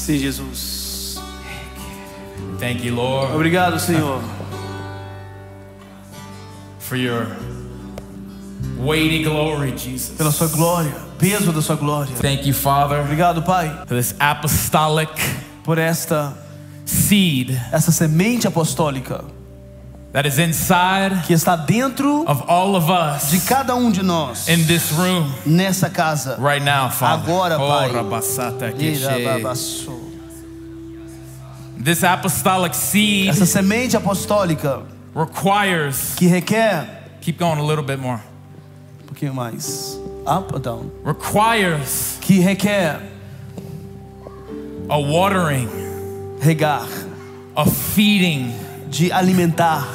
Sim, Jesus. Thank you, Lord. Obrigado, Senhor, for your weighty glory, Jesus. pela sua glória, peso da sua glória. Thank you, Father, Obrigado, Pai, for this apostolic por essa semente apostólica that is inside que está dentro of all of us de cada de nós in this room nessa casa. right now, Father. Agora, Pai. This apostolic seed Essa semente apostólica requires, que requer keep going a little bit more, pouquinho mais, up or down, requires que requer a watering, regar, a feeding, de alimentar,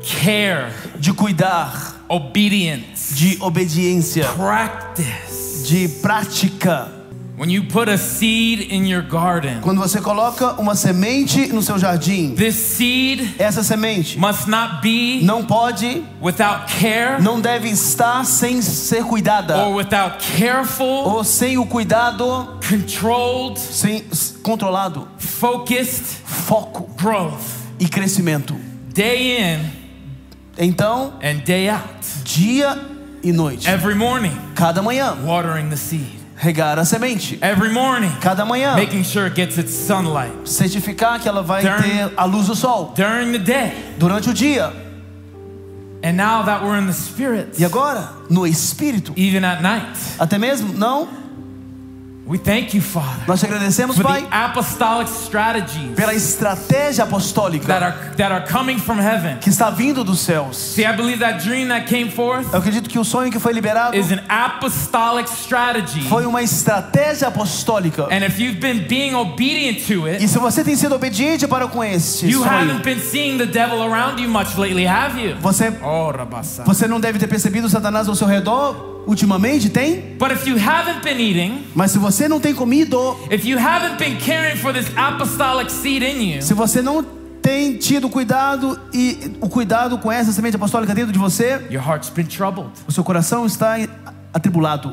care, de cuidar, obedience, de obediência, practice. de prática. When you put a seed in your garden, Quando você coloca uma semente no seu jardim, this seed essa semente must not be não pode, without care não deve estar sem ser cuidada, or without careful, ou sem o cuidado, controlled, sem controlado, focused foco growth, e crescimento. day in Então, and day out, dia e noite, every morning, cada manhã, watering the seed, regar a semente, every morning, cada manhã, making sure it gets its sunlight, certificar que ela vai During- ter a luz do sol during the day. durante o dia. And now that we're in the Spirit, E agora, no Espírito, even at night, até mesmo, não, we thank you, Father, nós te agradecemos, for Pai, the apostolic strategies pela estratégia apostólica that are coming from heaven. que está vindo dos céus. See, I believe that dream that came forth Eu acredito que o sonho que foi liberado is an apostolic strategy. foi uma estratégia apostólica. And if you've been being obedient to E it, se você tem sido obediente para com este you sonho, haven't been seeing the devil around you much lately, have you? Oh, Rabasa. você não deve ter percebido Satanás ao seu redor ultimamente, tem? But if you haven't been eating, Mas se você não tem comido, if you haven't been caring for this apostolic seed in you, se você não tem tido cuidado e o cuidado com essa semente apostólica dentro de você, your heart's been troubled. o seu coração está atribulado.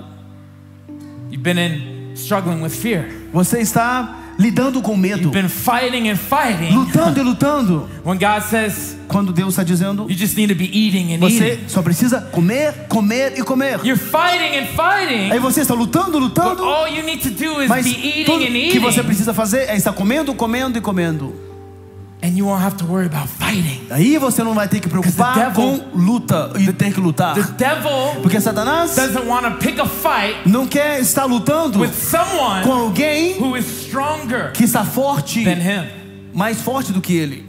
You've been struggling with fear. Você está lidando com medo, You've been fighting and fighting. lutando e lutando. When God says Quando Deus está dizendo, you just need to be eating and você eating, só precisa comer, comer e comer. you're fighting and fighting. Aí você está lutando, But lutando, all you need to do is mas be tudo eating and que você eating, precisa fazer é estar comendo, comendo e comendo. and you won't have to worry about fighting. Aí você não vai ter que preocupar Because the com devil- luta e ter que lutar. The devil Porque Satanás doesn't want to pick a fight não quer estar lutando with someone com alguém who is stronger que está forte, than him. mais forte do que ele.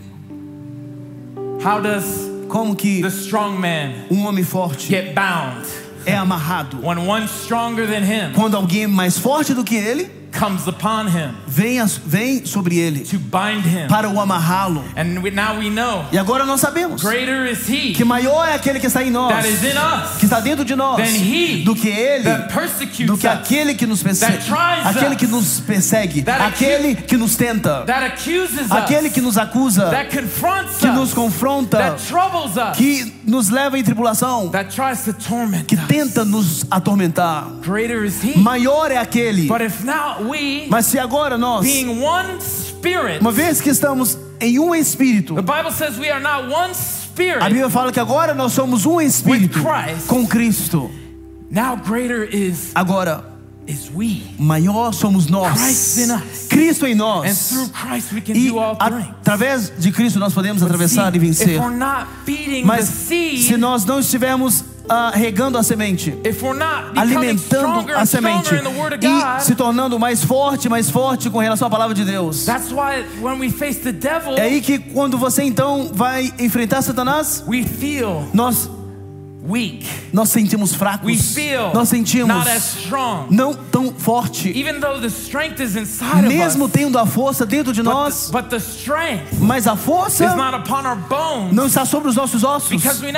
How does Como que the strong man homem forte get bound é amarrado? when one stronger than him Quando alguém mais forte do que ele comes upon him vem sobre ele to bind him? para o amarrá-lo. And now we know E agora nós sabemos greater is he que maior é aquele que está em nós, that is in us que está dentro de nós, than he do que ele, that persecutes do que us, aquele que nos persegue, that tries aquele que us, nos persegue, that aquele que nos tenta, that accuses aquele us, que nos acusa, that confronts que nos us, confronta, that troubles us, que nos leva em tribulação, that tries to torment que us. tenta nos atormentar. Greater is he. Maior é aquele. But if not we, Mas se agora nós, being one spirit, uma vez que estamos em um espírito, the Bible says we are not one a spirit. Bíblia fala que agora nós somos um espírito With Christ. com Cristo. Now greater is Agora, we. maior somos nós, Christ in us. Cristo em And nós, through Christ we can e do all things. através de Cristo nós podemos atravessar e See, vencer. if we're not feeding the Mas se seed, nós não estivermos regando a semente, if we're not becoming alimentando stronger a and semente stronger in the Word of e God, se tornando mais forte com relação à palavra de Deus, that's why when we face the devil, é aí que quando você então vai enfrentar Satanás, we feel nós weak. sentimos We fracos, feel nós sentimos not as strong. não tão forte, Even though the strength is inside mesmo of us, tendo a força dentro de nós, but the strength mas a is força not upon our bones, não está sobre os nossos ossos, because we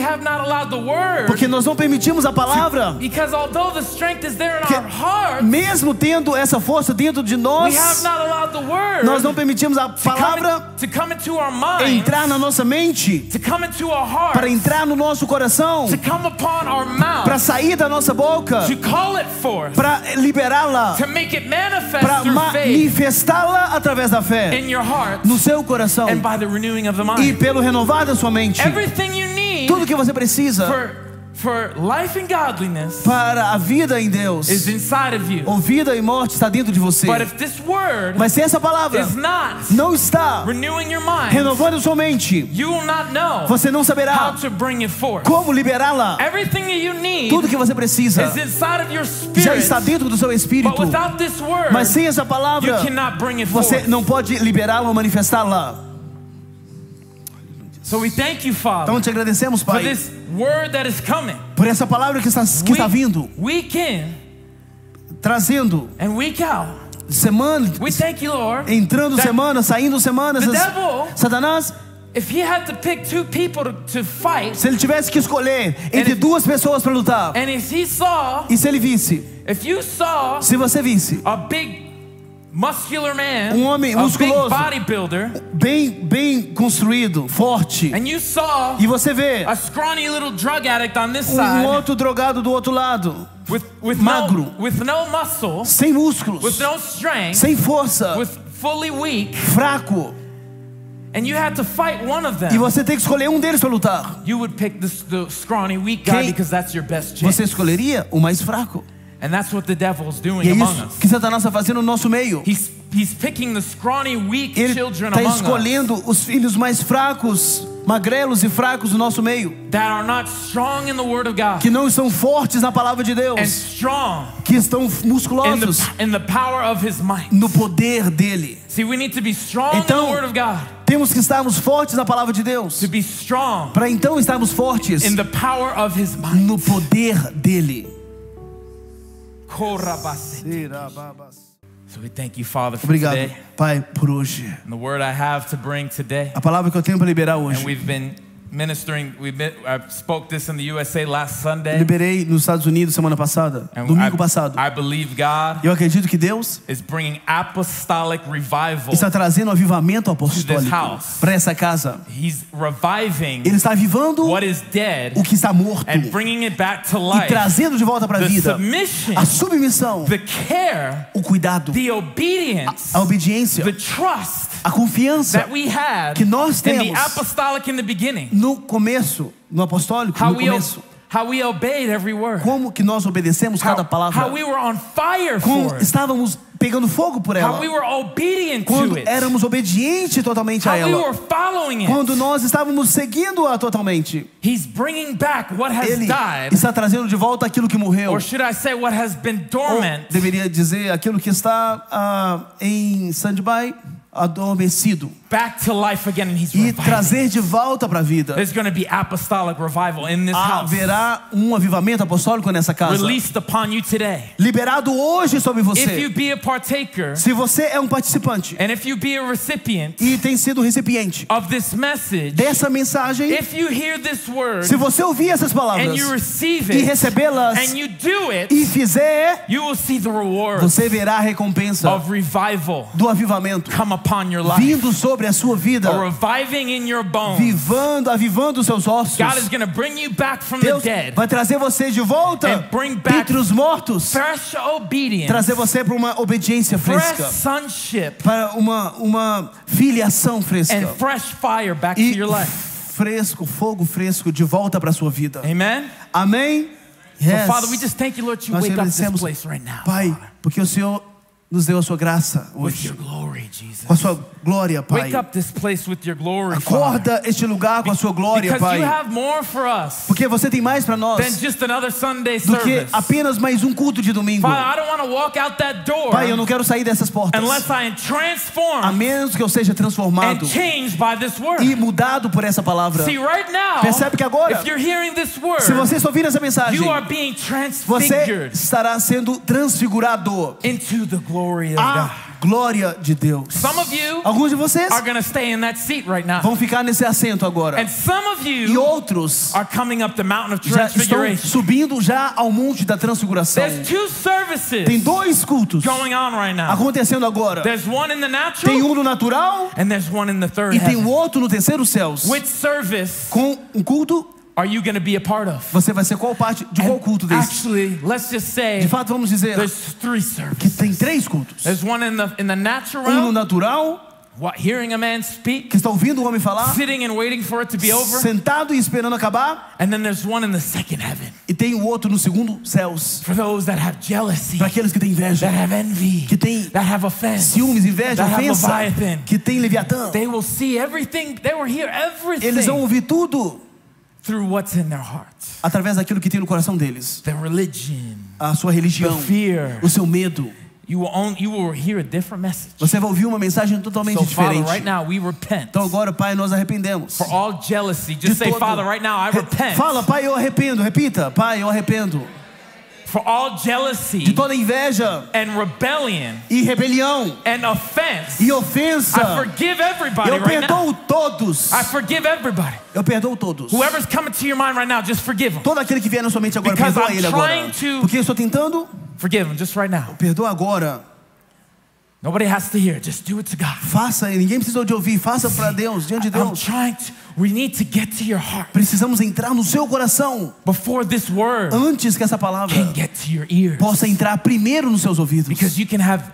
have not allowed the word. porque nós não permitimos a palavra, Because although the strength is there in our heart, mesmo tendo essa força dentro de we nós, have not allowed the word nós não permitimos a palavra to come into our mind, entrar na nossa mente, to come into our para heart, entrar no nosso coração, unção para sair da nossa boca, para liberá-la, para manifestá-la através da fé no seu coração e pelo renovar da sua mente. Tudo que você precisa for life and godliness para a vida em Deus, is inside of you. Ou vida e morte está dentro de você. But if this word Mas se essa palavra is not não está renewing your mind, renovando sua mente, you will not know você não saberá how to bring it forth. Como liberá-la. Everything that you need Tudo que você precisa is inside of your spirit, já está dentro do seu espírito. But without this word, mas sem essa palavra, you cannot bring it você forth. não pode liberá-la ou manifestá-la. So we thank you, Father, então te agradecemos, Pai, for this word that is coming. Por essa palavra que está vindo, week in, trazendo, and week out. Semana, we thank you, Lord, entrando semana, saindo semana. Satanás, if he had to pick two people to fight, se ele tivesse que escolher entre duas pessoas para lutar, and if he saw, e se ele visse, if you saw, se você visse a big muscular man, homem musculoso, bodybuilder, bem construído, forte, and you saw e você vê a scrawny little drug addict on this side, outro drogado do outro lado, with magro, with no muscle, sem músculos, with no strength, sem força, with fully weak, fraco, and you had to fight one of them, e você tem que escolher deles para lutar, you would pick the scrawny weak guy because that's your best chance. Você escolheria o mais fraco. And that's what the devil's doing e é among isso us. Que Satanás está fazendo no nosso meio. He's picking the scrawny, weak children among us. Ele está escolhendo os filhos mais fracos, magrelos e fracos do nosso meio. That are not strong in the word of God. Que não são fortes na palavra de Deus. And strong que estão musculosos in the power of his might. No poder dele. See, we need to be strong in the word of God. Temos que estarmos fortes na palavra de Deus. To be strong. Para então estarmos fortes in the power of his might. No poder dele. So we thank you, Father, for Obrigado, today. Pai, por hoje. And the word I have to bring today. A palavra que eu tenho para liberar hoje. And we've been ministering. I spoke this in the USA last Sunday. Liberei nos Estados Unidos semana passada, domingo passado. I believe God. Eu acredito que Deus is bringing apostolic revival. Está trazendo avivamento apostólico para essa casa. He's reviving. Ele está avivando what is dead. O que está morto. And bringing it back to life. E trazendo de volta para a vida. Submission, a submissão. The care. O cuidado. The obedience. A obediência. The trust. A confiança that we had que nós temos in the apostolic in the beginning. No começo, no apostólico, no começo. How we obeyed every word. Como que nós obedecemos cada palavra. How we were on fire Como for it. Estávamos pegando fogo por ela. How we were obedient Quando to it. éramos obedientes totalmente a ela. How we were following it. Quando nós estávamos seguindo-a totalmente. He's bringing back what has Ele died. Está trazendo de volta aquilo que morreu. Or should I say what has been dormant? Ou deveria dizer aquilo que está em stand-by, adormecido. Back to life again, and he's e trazer de volta para a vida. There's going to be apostolic revival in this house. Haverá avivamento apostólico nessa casa. Released upon you today. Liberado hoje sobre você. If you be a partaker, se você é participante, and if you be a recipient, e tem sido recipiente of this message, dessa mensagem, if you hear this word, se você ouvir essas palavras, and you receive it, e recebê-las, and you do it, e fizer, you will see the reward. Você verá a recompensa of revival do avivamento come upon your life. Vindo sobre a sua vida. Reviving in your bones. Avivando os seus ossos. God is going to bring you back from Deus the dead. Vai trazer você de volta entre os mortos. Fresh obedience. Trazer você para uma obediência fresca. Fresh sonship. Para uma filiação fresca. And fresh fire back to your life. Fogo fresco de volta para a sua vida. Amen. Amém. Yes. So, Father, we just thank you, Lord, you Nós wake up this place right now. Pai, porque o Senhor nos deu a sua graça hoje. Com a sua glória, Pai. Wake up this place with your glory, Acorda este lugar com a sua glória, Pai. You have more for us porque você tem mais para nós than just another Sunday do que apenas mais culto de domingo. Father, I don't want to walk out that door Pai, eu não quero sair dessas portas unless I am transformed a menos que eu seja transformado and changed by this word. E mudado por essa palavra. See, right now, percebe que agora, if you're hearing this word, se você está ouvindo essa mensagem, you are being você estará sendo transfigurado into the glory of God. Glória de Deus. Some of you alguns de vocês are going to stay in that seat right now. Vão ficar nesse assento agora. And some of you e outros are coming up the mountain of já transfiguration. Estão subindo já ao monte da transfiguração. There's two services tem dois cultos going on right now. Acontecendo agora. There's one in the natural, tem no natural and there's one in the third e tem heaven. Outro no terceiro céu. Which service com culto are you going to be a part of? Você vai ser qual parte de qual culto desse? Actually, let's just say, de fato, vamos dizer que tem 3 cultos. There's one in the natural no natural, hearing a man speak, que está ouvindo o homem falar, sitting and waiting for it to be over, sentado e esperando acabar. And then there's one in the second heaven. E tem o outro no segundo céus. For those that have jealousy, para aqueles que têm inveja, that have envy, que têm that have offense, ciúmes, inveja, that ofensa, have Leviathan, que tem Leviatã. They will see everything. They will hear everything. Eles vão ouvir tudo through what's in their hearts. Através daquilo que tem no coração deles. Their religion, a sua religião, the fear, o seu medo. You will hear a different message. Você vai ouvir uma mensagem totalmente diferente. Father, right now we repent. Então agora, Pai, nós arrependemos. For all jealousy, just say, Father, right now I repent. Fala, Pai, eu arrependo. Repita, Pai, eu arrependo. For all jealousy, de toda inveja, and rebellion, e rebelião, and offense, e ofensa, I forgive everybody. Eu perdoo right todos. I forgive everybody. Eu perdoo todos. Whoever's coming to your mind right now, just forgive them. Todo aquele que vier na sua mente agora, perdoa ele agora. Porque eu estou tentando. Forgive them just right now. Perdoa agora. Nobody has to hear. Just do it to God. Faça, ninguém precisa de ouvir. Faça para Deus, diante de Deus. We need to get to your heart. Precisamos entrar no seu coração. Before this word antes que essa palavra can get to your ears. Possa entrar primeiro nos seus ouvidos. Because you can have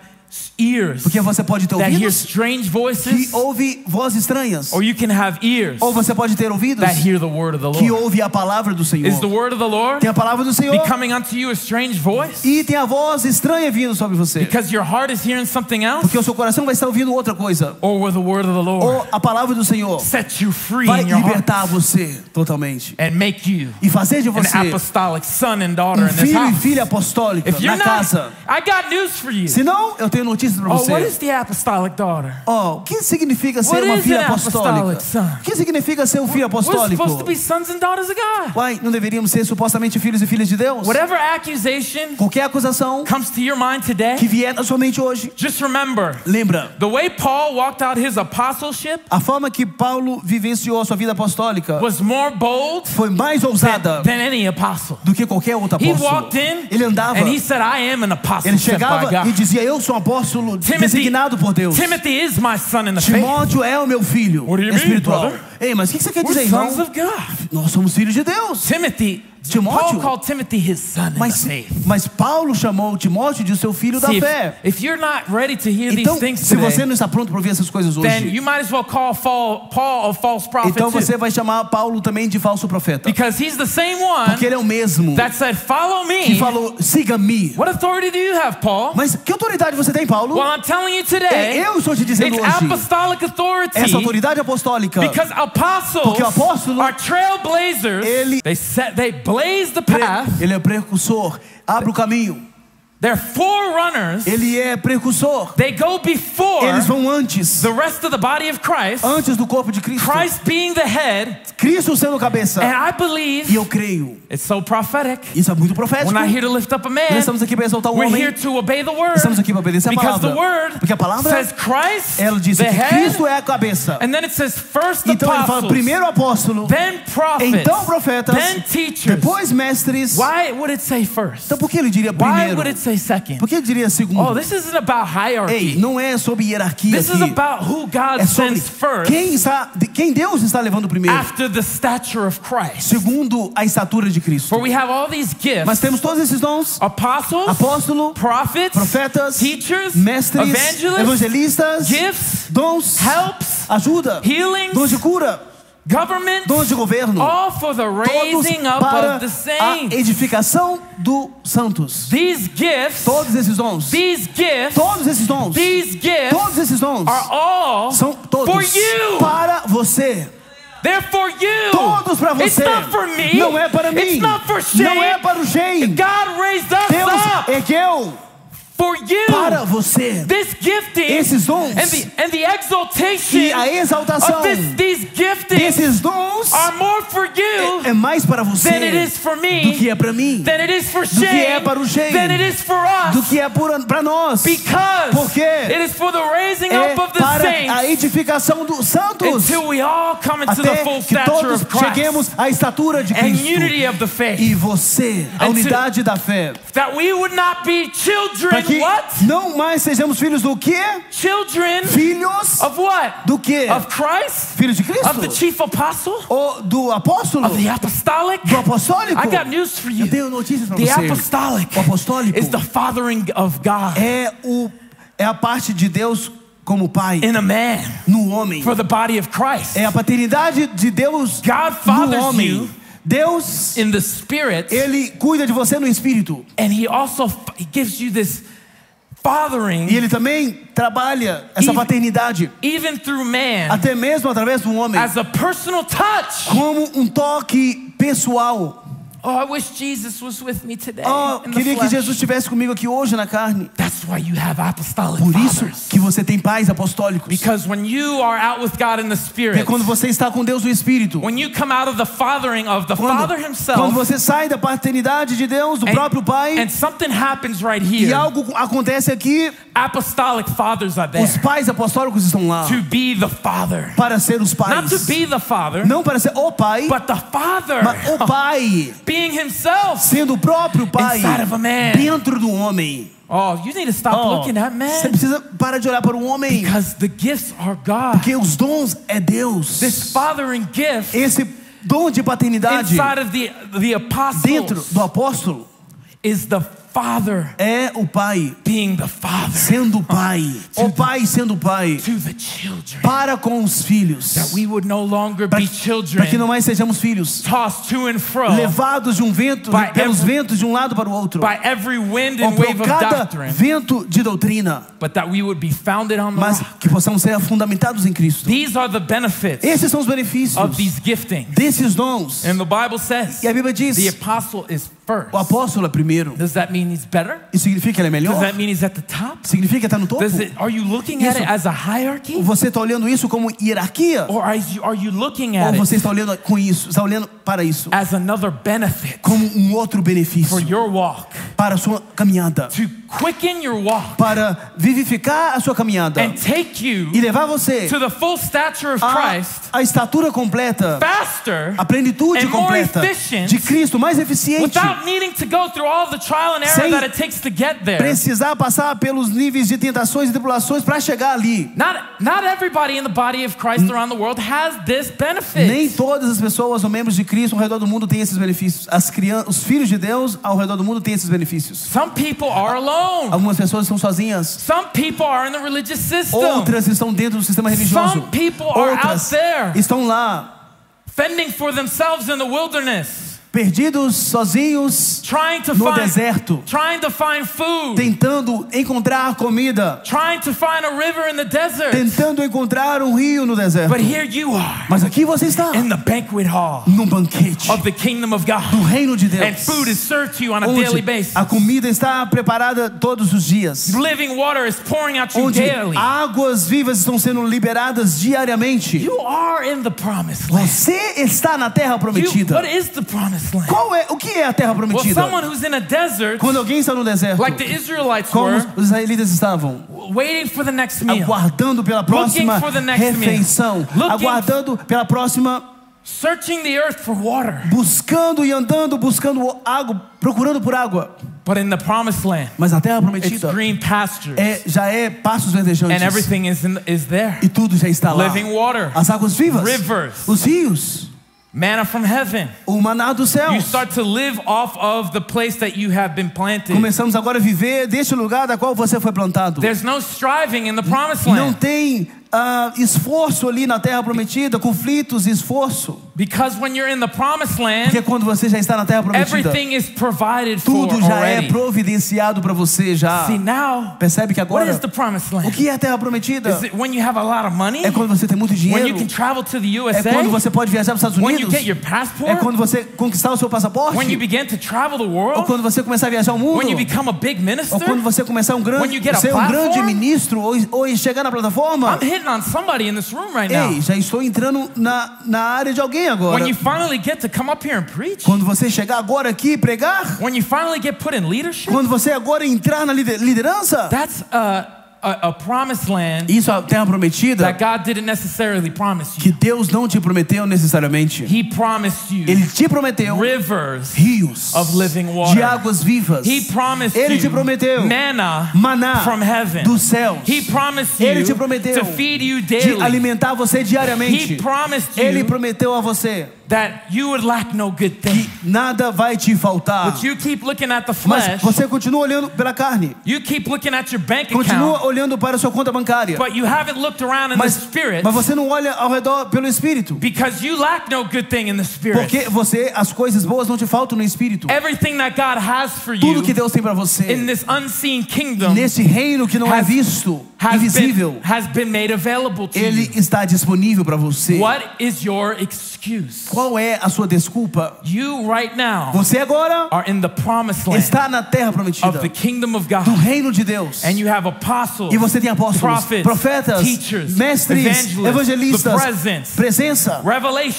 ears porque você pode ter ouvidos that hear strange voices, que ouve vozes estranhas. Or you can have ears ou você pode ter ouvidos that hear the word of the Lord. Que ouve a palavra do Senhor. Is the word of the Lord tem a palavra do Senhor becoming unto you a strange voice? E tem a voz estranha vindo sobre você. Because your heart is hearing something else? Porque o seu coração vai estar ouvindo outra coisa. Or will the word of the Lord ou a palavra do Senhor set you free vai in your libertar heart você totalmente. And make you e fazer de você an apostolic son and daughter in this filho house. E filha apostólica If you're na casa. I got news for you. Se não, eu tenho notícias para você. What is the apostolic daughter? O que significa ser uma filha apostólica? O que significa ser um filho apostólico? We're supposed to be sons and daughters of God. Uai, não deveríamos ser supostamente filhos e filhas de Deus? Whatever accusation qualquer acusação comes to your mind today, que vier na sua mente hoje, just remember, lembra, the way Paul walked out his apostleship, a forma que Paulo vivenciou a sua vida apostólica, was more bold foi mais ousada than any apostle. Do que qualquer outro apóstolo. He walked in, ele andava, and he said, I am an apostle. Ele chegava e dizia, eu sou um apóstolo designado por Deus. Timothy is my son in the faith. Timóteo é o meu filho espiritual. Ei, mas o que você quer dizer, irmão? Nós somos filhos de Deus. Timóteo, Paul called Timothy his son in the faith. Mas Paulo chamou Timóteo de seu filho da fé. If you're not ready to hear então, these things se today, você não está pronto para ouvir essas coisas hoje, then you might as well call Paul a false prophet. Então você vai chamar Paulo também de falso profeta. Because he's the same one. Porque ele é o mesmo. That said, follow me. Que falou, siga-me. What authority do you have, Paul? Mas que autoridade você tem, Paulo? Well, I'm telling you today. Eu estou te dizendo hoje. Apostolic authority. Essa autoridade apostólica. Because apostles porque o apóstolo are trailblazers. They blaze the path. Ele é precursor, abre o caminho. They're forerunners. Ele é precursor. They go before. Eles vão antes. The rest of the body of Christ. Antes do corpo de Cristo. Christ being the head. Cristo sendo cabeça. And I believe. E eu creio. It's so prophetic. Isso é muito profético. We're not here to lift up a man. Nós estamos aqui para exaltar o homem. We're here to obey the word. Estamos aqui para obedecer a palavra. Because the word. Porque a palavra says Christ. Ela diz que Cristo é a cabeça. And then it says first então apostles. Ele fala primeiro apóstolo. Then prophets. Então profetas. Then teachers. Depois mestres. Why would it say first? Então por que ele diria primeiro? Why would it say second? Por que ele diria segundo? Oh, this isn't about hierarchy. Ei, não é sobre hierarquia This aqui. is about who God sends first. Quem Deus está levando primeiro. After the stature of Christ. Segundo a estatura de Cristo. For we have all these gifts. Mas temos todos esses dons. Apóstolo, profetas, teachers, mestres, evangelistas, gifts, dons, helps, ajuda, healings, dons de cura, government, dons de governo, all for the raising up para of the saints. A edificação dos santos. These gifts, todos esses dons, todos esses dons, are all são todos for you. Para você. They're for you. Todos para você. It's not for me. Não é para mim. It's not for shame. Não é para o Shane. God raised us Deus up. ergueu for you. Para você. This gifting esses dons and the exaltation e a exaltação of these giftings desses dons are more for you é mais para você than it is for me, do que é para mim, than it is for do que é para o Shane, than it is for us, do que é para nós. Porque it is for the raising up of the para saints, a edificação dos santos, until we all come into até the full que stature todos of Christ, cheguemos à estatura de Cristo, and unity of the faith, e você, a unidade da fé, that we would not be children, what? Não mais sejamos filhos do quê? Children, filhos of what? Do quê? Of Christ? Filhos de Cristo? Of the chief apostle? Ou do apóstolo? Of the apostolic, do apostólico, I got news for you. Eu tenho notícias para The você. apostolic O apostólico is the fathering of God. É a parte de Deus como pai in a man, no homem. For the body of Christ. É a paternidade de Deus God no homem. You Deus, in the spirit, Ele cuida de você no espírito. And He also gives you this fathering. E Ele também trabalha essa paternidade, even through man, até mesmo através do homem, as a personal touch, como um toque pessoal. Oh, I wish Jesus was with me today. Queria que Jesus estivesse comigo aqui hoje na carne. That's why you have apostolic Por isso fathers. que você tem pais apostólicos. Because when you are out with God in the Spirit, porque quando você está com Deus no Espírito, when you come out of the fathering of the Father Himself, quando você sai da paternidade de Deus, do próprio Pai, and something happens right here, e algo acontece aqui, apostolic fathers are there. Os pais apostólicos estão lá. To be the father. Para ser os pais. Not to be the father. Não para ser o pai. But the father. Mas o pai. Being himself. Sendo o próprio pai. Inside of a man. Dentro do homem. Oh, you need to stop looking at man. Você precisa parar de olhar para o homem. Because the gifts are God. Porque os dons é Deus. This fathering gift. Esse dom de paternidade. Inside of the apostles. Dentro do apóstolo. Is the Father, é o pai, being the father, sendo o pai, o pai sendo o pai, to the children, para com os filhos, that we would no longer be children, para que não mais sejamos filhos, tossed to and fro, levados de vento, pelos ventos de um lado para o outro, by every wind and wave of doctrine, vento de doutrina, but that we would be founded on the mas rock. Que possamos ser fundamentados em Cristo. These are the benefits. Esses são os benefícios of these giftings. Desses dons. And the Bible says, e a Bíblia diz, the apostle is first. O apóstolo é primeiro. Does that mean he's better? Isso significa que ele é melhor? Does that mean he's at the top? Significa que está no topo? Are you looking at it as a hierarchy? Você está olhando isso como hierarquia? Or are you looking at Ou você está olhando com isso, está olhando para isso as another benefit? Como um outro benefício for your walk? Para a sua caminhada. To quicken your walk. Para vivificar a sua caminhada. And take you e levar você to the full stature of Christ. A estatura completa. Faster. A plenitude completa de Cristo, mais eficiente. Without needing to go through all the trial and error that it takes to get there. Precisar passar pelos níveis de tentações e tribulações para chegar ali. Not everybody in the body of Christ around the world has this benefit. Nem todas as pessoas ou membros de Cristo ao redor do mundo têm esses benefícios. Os filhos de Deus ao redor do mundo têm esses benefícios. Some people are alone. Algumas pessoas estão sozinhas. Some people are in the religious system. Outras estão dentro do sistema religioso. Some people are out there. Estão lá. Fending for themselves in the wilderness. Perdidos, sozinhos, no deserto, tentando encontrar comida, tentando encontrar um rio no deserto. Mas aqui você está, num banquete do reino de Deus, onde a comida está preparada todos os dias, onde águas vivas estão sendo liberadas diariamente. Você está na terra prometida. O que é a terra prometida? Quando alguém está no deserto, como os israelitas estavam, aguardando pela próxima refeição, aguardando pela próxima, buscando e andando, buscando água, procurando por água. But in the promised land, mas a terra prometida, it's green pastures, já é pastos verdejantes, and everything is there. E tudo já está lá. Living water, as águas vivas, rivers, os rios, manna from heaven. O maná dos céus. You start to live off of the place that you have been planted. Começamos agora a viver deste lugar da qual você foi plantado. There's no striving in the promised land. Não tem esforço ali na terra prometida, conflitos e esforço. Because when you're in the promised land, porque quando você já está na terra prometida, everything is provided tudo já already. É providenciado para você já. See, now, percebe que agora, what is the promised land? O que é a terra prometida? Is it when you have a lot of money? É quando você tem muito dinheiro. When you can travel to the USA? É quando você pode viajar para os Estados Unidos? When you get your passport? É quando você conquistar o seu passaporte? When you begin to travel the world? Ou quando você começar a viajar o mundo? When you become a big minister? Ou quando você começar ser um grande ministro ou chegar na plataforma? I'm hitting on somebody in this room right now. Ei, já estou entrando na área de alguém agora. When you finally get to come up here and preach. Quando você chegar agora aqui e pregar. When you finally get put in leadership. Quando você agora entrar na liderança. That's a promised land. Isso é a terra prometida. That God didn't necessarily promise you. Que Deus não te prometeu necessariamente. He promised you. Ele te prometeu rivers rios of living water. De águas vivas. He promised Ele te prometeu maná from heaven. Dos céus. He promised you Ele te prometeu to feed you daily. De alimentar você diariamente. He promised you Ele prometeu a você that you would lack no good thing. Que nada vai te faltar. But you keep looking at the flesh. Mas você continua olhando pela carne. You keep looking at your bank account. Continua olhando para a sua conta bancária. But you haven't looked around in the spirit. Mas você não olha ao redor pelo espírito. Because you lack no good thing in the spirit. Porque as coisas boas não te faltam no espírito. Everything that God has for you. Tudo que Deus tem para você. In this unseen kingdom. Nesse reino que não é visto, invisível. Has been made available to Ele está disponível para você. What is your excuse? Qual é a sua desculpa? You right now. Você agora are in the promised land. Está na terra prometida. Of the kingdom of God. Do reino de Deus. And you have apostles. E você tem apóstolos, prophets, profetas, teachers, mestres, evangelistas, presença,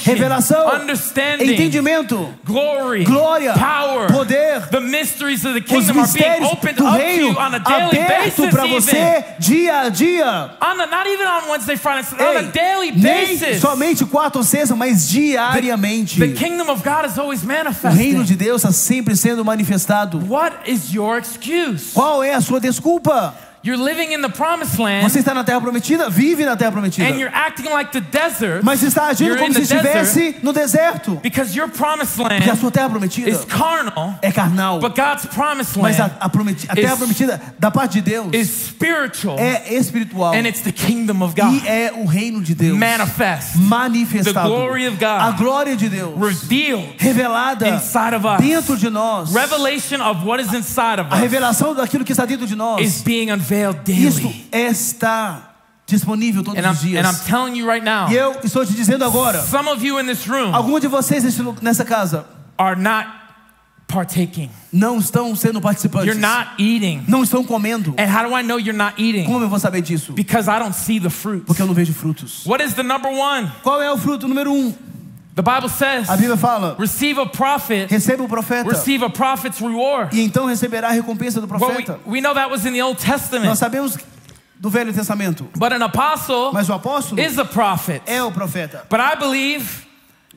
revelação, understanding, entendimento, glory, glória, power, poder. The mysteries of the Os kingdom are being mistérios opened do up to reino you on a daily aberto para você dia a dia. Not even on Wednesday, Friday, on a daily basis. Nem somente quarta ou sexta, mas diariamente. The kingdom of God is always manifesting. O reino de Deus está sempre sendo manifestado. What is your excuse? Qual é a sua desculpa? You're living in the promised land. Você está na terra prometida, vive na terra prometida. And you're acting like the desert. Mas está agindo como se estivesse no deserto. Because your promised land Porque a sua terra prometida is carnal. É carnal. But God's promised land Mas a terra prometida da parte de Deus is spiritual. É espiritual. And it's the kingdom of God. E é o reino de Deus. Manifestado. The glory of God. A glória de Deus. Revealed. Revelada. Inside of us. Dentro de nós. Revelation of what is inside of us. A revelação daquilo que está dentro de nós. Is being unveiled. Isso está disponível todos os dias. And I'm telling you right now, e eu estou te dizendo agora. Some of you in this room, alguns de vocês nessa casa, are not partaking. Não estão sendo participantes. You're not eating. Não estão comendo. And how do I know you're not eating? Como eu vou saber disso? Because I don't see the fruit. Porque eu não vejo frutos. What is the number one? Qual é o fruto número 1? The Bible says, a Bíblia fala, receive a prophet, receba o profeta, receive a prophet's reward. E então receberá a recompensa do profeta. We know that was in the Old Testament. Nós sabemos do Velho Testamento. But an apostle Mas o apóstolo is a prophet. É o profeta. But I believe,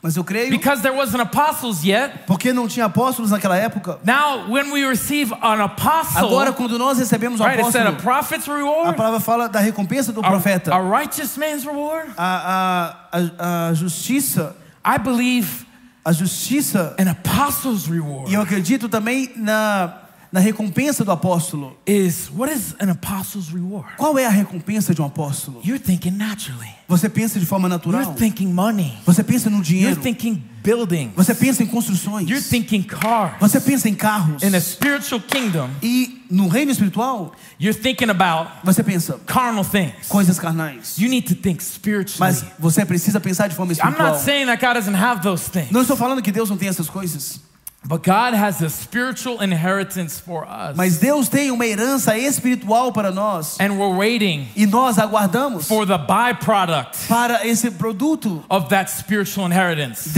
mas eu creio, because there wasn't apostles yet, porque não tinha apóstolos naquela época. Now, when we receive an apostle, agora quando nós recebemos o apóstolo, it said a prophet's reward, a palavra fala da recompensa do profeta. A righteous man's reward. A justiça. I believe a justiça. An apostle's reward. E eu acredito também na recompensa do apóstolo. What is an apostle's reward? Qual é a recompensa de um apóstolo? You're thinking naturally. Você pensa de forma natural. You're thinking money. Você pensa no dinheiro. You're thinking buildings. Você pensa em construções. You're thinking cars. Você pensa em carros. In a spiritual kingdom. E no reino espiritual, you're thinking about você pensa carnal things. Coisas carnais. You need to think spiritually. Mas você precisa pensar de forma espiritual. I'm not saying that God doesn't have those things. Não estou falando que Deus não tem essas coisas. But God has a spiritual inheritance for us. Mas Deus tem uma herança espiritual para nós. And we're waiting. E nós aguardamos. For the byproduct. Para esse produto. Of that spiritual inheritance.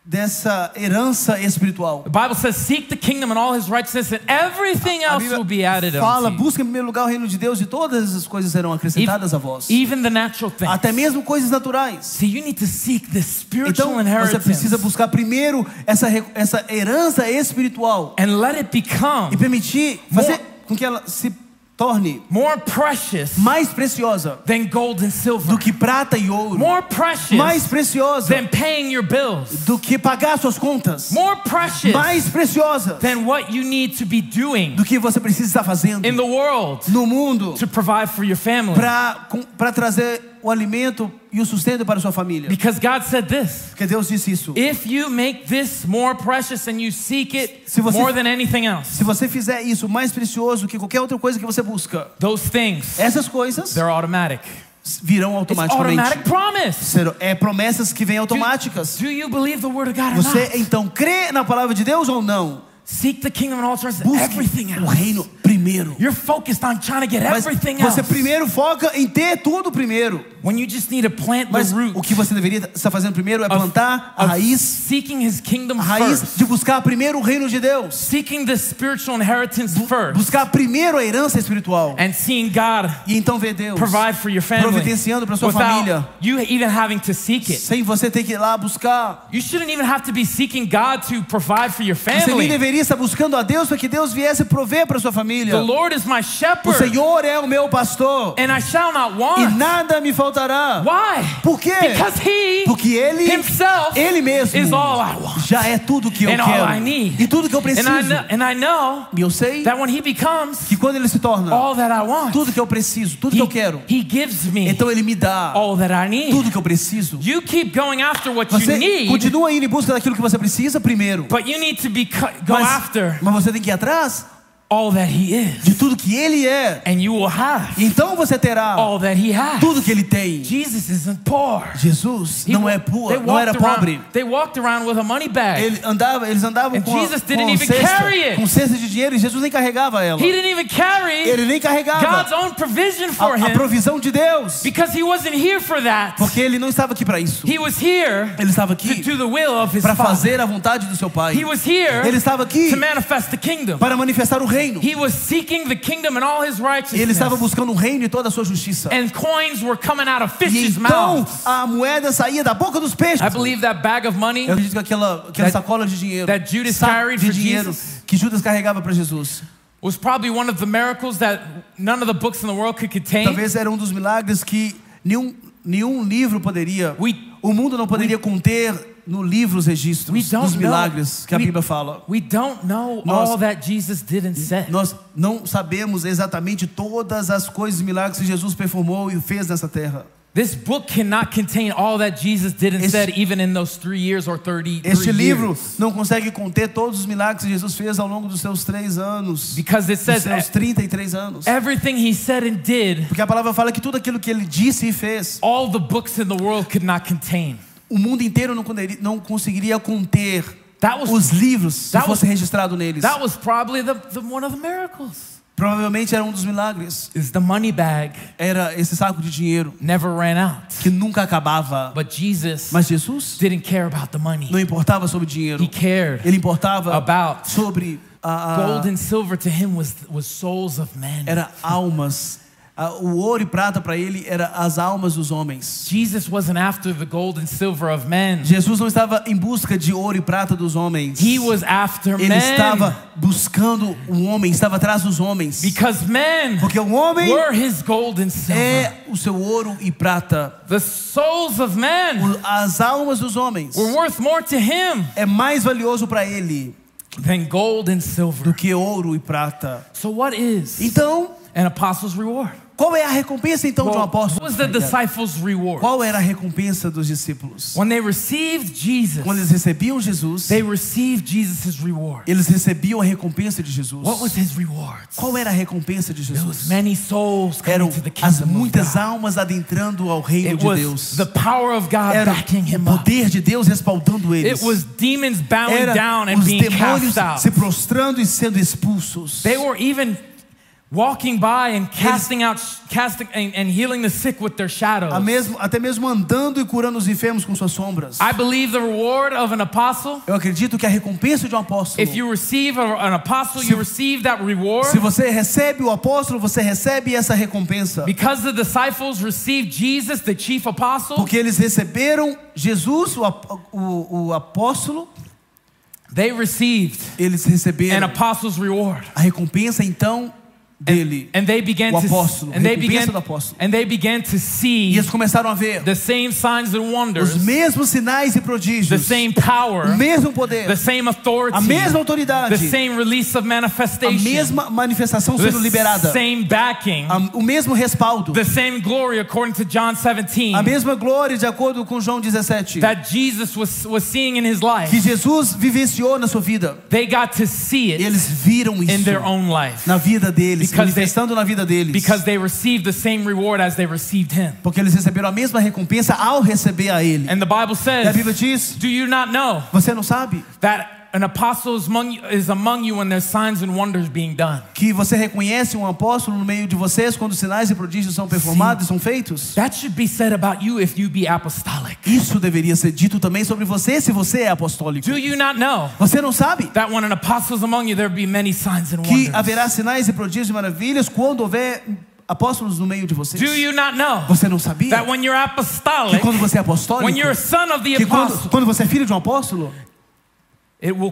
Dessa herança espiritual. The Bible says, "Seek the kingdom and all His righteousness, and everything else will be added fala, unto you." busca em primeiro lugar o reino de Deus e todas essas coisas serão acrescentadas a vós. Even the natural things. Até mesmo coisas naturais. So you need to seek the spiritual então, inheritance. Você precisa buscar primeiro essa herança espiritual. And let it become. E permitir fazer com que ela se torne more precious, mais preciosa than gold and silver, do que prata e ouro, more precious, mais preciosa than paying your bills, do que pagar suas contas, more precious, mais preciosa than what you need to be doing, do que você precisa estar fazendo in the world, no mundo, to provide for your family, para trazer o alimento e o sustento para sua família. Because God said this. Porque Deus disse isso. If you make this more precious and you seek it more than anything else. Se você fizer isso mais precioso que qualquer outra coisa que você busca. Those things. Essas coisas. They're automatic. Virão automaticamente. It's automatic promise. É promessas que vêm automáticas. Do you believe the word of God or você not? Então crê na palavra de Deus ou não? Seek the kingdom and all its everything else. O reino primeiro. You're focused on trying to get everything else. Você primeiro foca em ter tudo primeiro. When you just need to plant Mas the root. O que você deveria estar fazendo primeiro é plantar a raiz. Seeking His kingdom a raiz first. de buscar primeiro o reino de Deus. Seeking the spiritual inheritance first. Buscar primeiro a herança espiritual. And seeing God. E então ver Deus. Provide for your family. Providenciando para sua família. You even having to seek it. Sem você ter que ir lá buscar. You shouldn't even have to be seeking God to provide for your family. Você nem deveria estar buscando a Deus para que Deus viesse prover para sua família. família. The Lord is my shepherd. O Senhor é o meu pastor. And I shall not want. E nada me faltará. Why? Por quê? Because He Porque Ele mesmo is all I want. já é tudo que eu And quero. all I need. E tudo que eu preciso. And I know E eu sei that when He becomes que quando Ele se torna all that I want, tudo que eu preciso, tudo que eu quero, He gives me então Ele me dá all that I need. tudo que eu preciso. You keep going after what you Você need. continua indo em busca daquilo que você precisa primeiro. But you need to go after mas você tem que ir atrás all that He is. de tudo que Ele é. And you will have Então você terá all that He has. tudo que Ele tem. Jesus isn't poor. Jesus não é pobre, não era pobre. They walked around with a money bag. Eles andavam com cesta de dinheiro e Jesus nem carregava ela. He didn't even carry Ele nem carregava God's own provision for him. A provisão de Deus. Because he wasn't here for that. Porque ele não estava aqui para isso. He was here ele estava aqui to do the will of his para fazer a vontade do seu Pai. He was here ele estava aqui to manifest the kingdom. Para manifestar o reino. He was seeking the kingdom and all his righteousness. Ele estava buscando o reino e toda a sua justiça. And coins were coming out of fish's então, mouths. a moeda saía da boca dos peixes. I believe that bag of money. Eu acredito que aquela sacola de dinheiro. That Judas carried for Jesus. Que Judas carregava para Jesus. Was probably one of the miracles that none of the books in the world could contain. Talvez era dos milagres que nenhum livro poderia. O mundo não poderia conter no livro os registros dos milagres que a Bíblia fala. We don't know all that Jesus did and said. Nós não sabemos exatamente todas as coisas e milagres que Jesus performou e fez nessa terra. This book cannot contain all that Jesus did and said even in those 3 years or 33 years. Este livro não consegue conter todos os milagres que Jesus fez ao longo dos seus 3 anos. Because it says seus 33 anos. Everything he said and did. Porque a palavra fala que tudo aquilo que ele disse e fez. All the books in the world could not contain. O mundo inteiro não conseguiria conter os livros se fosse registrado neles. That was probably one of the miracles. Provavelmente era dos milagres. The money bag era esse saco de dinheiro. Never ran out. Que nunca acabava. Mas Jesus didn't care about the money. Não importava sobre o dinheiro. He cared. Ele importava about sobre gold and silver to him was souls of men. Era almas. O ouro e prata para ele era as almas dos homens. Jesus wasn't after the gold and silver of men. Jesus não estava em busca de ouro e prata dos homens. He was after ele estava buscando o homem, estava atrás dos homens. Because men porque o homem were his gold and silver. É o seu ouro e prata. The souls of men as almas dos homens were worth more to him. É mais valioso para ele than gold and silver. Do que ouro e prata. So what is então an apostle's reward? Qual é a recompensa então de um apóstolo? What was the disciples' reward? Qual era a recompensa dos discípulos? When they received Jesus, quando eles recebiam Jesus, they received Jesus' reward. Eles recebiam a recompensa de Jesus. What was his reward? Qual era a recompensa de Jesus? Many souls eram to the kingdom as muitas almas adentrando ao reino de Deus. The power of God era backing him o poder de Deus respaldando eles. It was demons bowing era down and os being demônios cast out. Se prostrando e sendo expulsos. They were even walking by and casting and healing the sick with their shadows. Até mesmo andando e curando os enfermos com suas sombras. I believe the reward of an apostle. Eu acredito que a recompensa de um apóstolo. If you receive an apostle, you receive that reward. Se você recebe o apóstolo, você recebe essa recompensa. Because the disciples received Jesus, the chief apostle. Porque eles receberam Jesus, o apóstolo. Eles receberam an apostle's reward. A recompensa então dele, and they began o apóstolo, and they began to see e eles começaram a ver the same signs and wonders, os mesmos sinais e prodígios, the same power, o mesmo poder, the same authority, a mesma autoridade, the same release of manifestation, a mesma manifestação sendo liberada, the same backing, o mesmo respaldo, the same glory according to John 17, a mesma glória de acordo com João 17, that Jesus was seeing in his life, que Jesus vivenciou na sua vida. They got to see it. Eles viram isso in their own life, na vida deles. Manifestando na vida deles. Because they received the same reward as they received him. Porque eles receberam a mesma recompensa ao receber a ele. And the Bible says, e a Bíblia diz, do you not know? Você não sabe? That an apostle is among you when there's signs and wonders being done. Que você reconhece um apóstolo no meio de vocês quando sinais e prodígios são performados e são feitos? That should be said about you if you be apostolic. Isso deveria ser dito também sobre você se você é apostólico. Do you not know? Você não sabe? That when an apostle is among you there be many signs and wonders. Que haverá sinais e prodígios e maravilhas quando houver apóstolos no meio de vocês. Do you not know? Você não sabia? That when you're apostolic, que quando você é apostólico, when you're a son of the que apostle, quando você é filho de um apóstolo, it will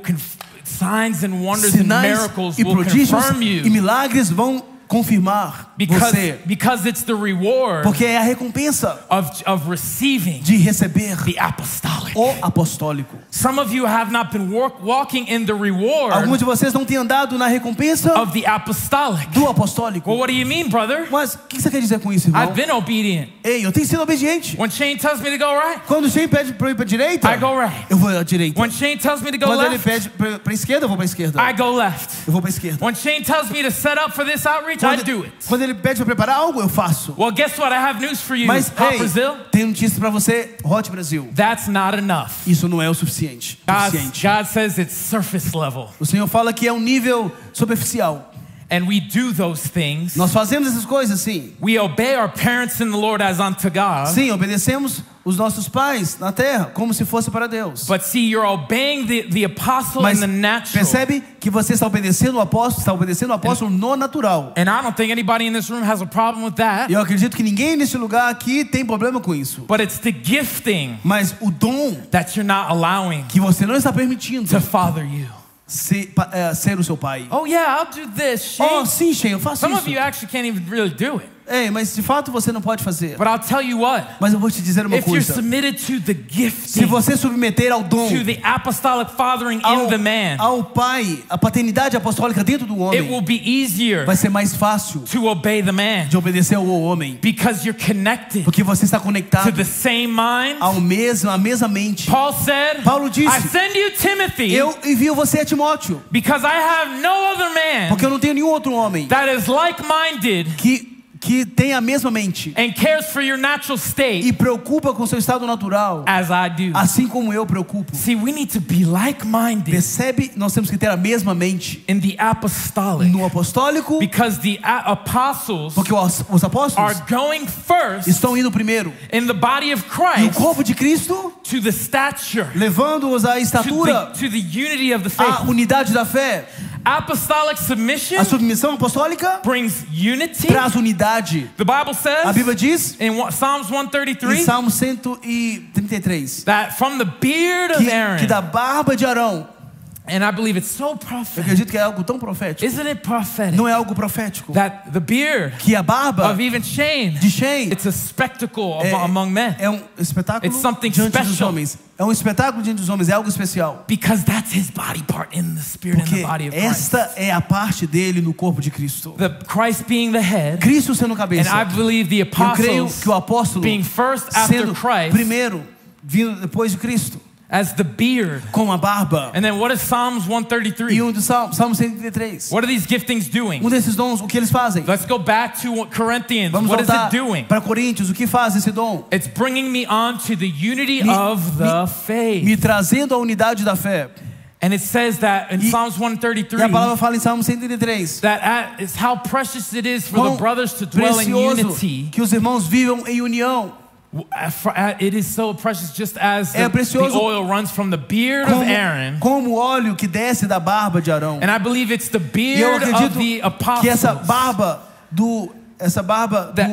signs and wonders and miracles will confirm you. E milagres vão confirmar você. Because it's the reward. Porque é a recompensa of receiving de receber the apostolic. O apostólico. Some of you have not been walking in the reward. Alguns de vocês não têm andado na recompensa of the apostolic. Do apostólico. Well, what do you mean, brother? Mas o que você quer dizer com isso, irmão? I've been obedient. Ei, eu tenho sido obediente. When Shane tells me to go right, quando o Shane pede para ir para direita, I go right. Eu vou à direita. When Shane tells me to go quando left, ele pede para esquerda, eu vou para esquerda. I go left. Eu vou para esquerda. When Shane tells me to set up for this outreach, I do it. Quando ele pede para preparar algo, eu faço. Well, guess what? I have news for you, Mas, Hot Brazil. Tem notícias para você, Hot Brasil. That's not enough. Isso não é o suficiente. God says it's surface level. O Senhor fala que é um nível superficial. And we do those things. Nós fazemos essas coisas, sim. We obey our parents in the Lord as unto God. Sim, obedecemos os nossos pais na terra como se fosse para Deus. But see, you're obeying the apostle in the natural. Percebe que você está obedecendo o apóstolo, no natural. And I don't think anybody in this room has a problem with that. Eu acredito que ninguém nesse lugar aqui tem problema com isso. But it's the gifting. Mas o dom that you're not allowing. Que você não está permitindo. To father you. Ser o seu pai. Oh yeah, I'll do this, Shane. Oh, sim, Shane, eu faço Some isso. of you actually can't even really do it. Ei, mas de fato você não pode fazer. But I'll tell you what. Mas eu vou te dizer uma coisa. If you're submitted to the gifting, se você submeter ao dom, to the apostolic fathering in the man, ao pai, a paternidade apostólica dentro do homem, it will be easier. Vai ser mais fácil. To obey the man. De obedecer ao homem. Because you're connected. Porque você está conectado. To the same mind. À mesma mente. Paulo disse. I send you Timothy. Eu envio você a Timóteo. Because I have no other man. Porque eu não tenho nenhum outro homem. That is like-minded. Que tem a mesma mente. And cares for your natural state. E preocupa com seu estado natural. As I do. Assim como eu preocupo. See, we need to be like-minded. Percebe? Nós temos que ter a mesma mente. In the apostolic. No apostólico. Because the apostles. Porque os apóstolos. Are going first. Estão indo primeiro. In the body of Christ. No corpo de Cristo. To the stature. Levando-os à estatura. To the unity of the faith. A unidade da fé. Apostolic submission. A submissão apostólica brings unity. Traz unidade. The Bible says. A Bíblia diz. In Psalms 133. Em Salmo 133. That from the beard of Aaron. Que da barba de Arão. And I believe it's so prophetic. Eu acredito que é algo tão profético. Isn't it prophetic? Não é algo profético. That the beard. Que a barba. Of even Shane. De Shane. It's a spectacle among men. É espetáculo. It's something diante special. Dos homens. É espetáculo diante dos homens. É algo especial. Because that's his body part in the spirit and the body of Christ. Esta é a parte dele no corpo de Cristo. The Christ being the head. Cristo sendo cabeça. And I believe the apostles. Eu creio que o apóstolo being first after Christ. Primeiro, vindo depois de Cristo. As the beard. Com a barba. And then what is Psalms 133? E do Salmo 133. What are these giftings doing? Desses dons, o que eles fazem? Let's go back to Corinthians. Vamos what is it doing? Para Coríntios, o que faz esse dom? It's bringing me on to the unity of the faith. Me trazendo a unidade da fé. And it says that in Psalms 133. E a palavra fala em Salmo 133. That is how precious it is for the brothers to dwell in unity. Que os irmãos vivam em união. It is so precious, just as the oil runs from the beard of Aaron. Como o óleo que desce da barba de Arão. And I believe it's the beard of the apostles. Que essa barba do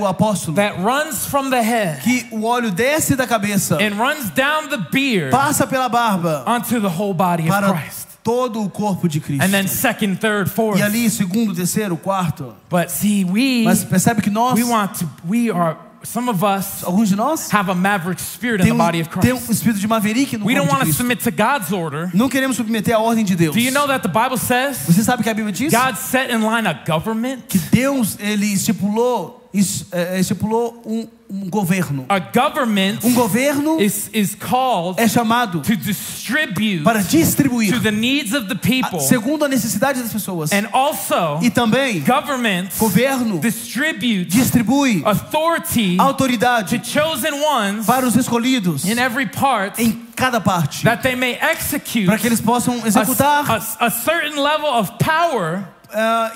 apóstolo. That runs from the head. Que o óleo desce da cabeça. And runs down the beard. Passa pela barba. Onto the whole body of Christ. Todo o corpo de Cristo. And then second, third, fourth. E ali segundo, terceiro, quarto. But see, Mas percebe que nós. Some of us alguns de nós have a maverick spirit in the body of Christ. Tem espírito de maverick no corpo de Cristo. We don't want to submit to God's order. Não queremos submeter à ordem de Deus. Do you know that the Bible says? Você sabe que a Bíblia diz? God set in line a government. Que Deus ele estipulou governo. A government governo is called é chamado to distribute para distribuir to the needs of the people. Segundo a necessidade das pessoas. And also e também governo distribui autoridade to chosen ones para os escolhidos in every part, em cada parte, that they may execute para que eles possam executar a certain level of power.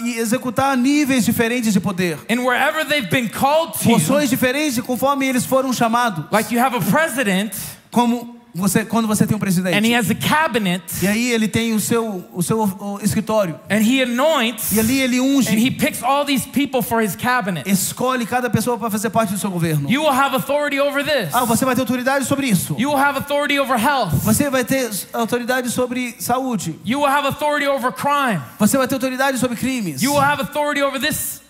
E executar níveis diferentes de poder. And wherever they've been called to. Funções diferentes conforme eles foram chamados. Like you have a president. Como Quando você tem um presidente, and he has a cabinet, e aí ele tem o seu escritório, and he anoints, e ali ele unge, and he picks all these people for his cabinet. Escolhe cada pessoa para fazer parte do seu governo. You will have authority over this. Você vai ter autoridade sobre isso. You will have authority over health. Você vai ter autoridade sobre saúde. You will have authority over crime. Você vai ter autoridade sobre crimes. You will have authority over this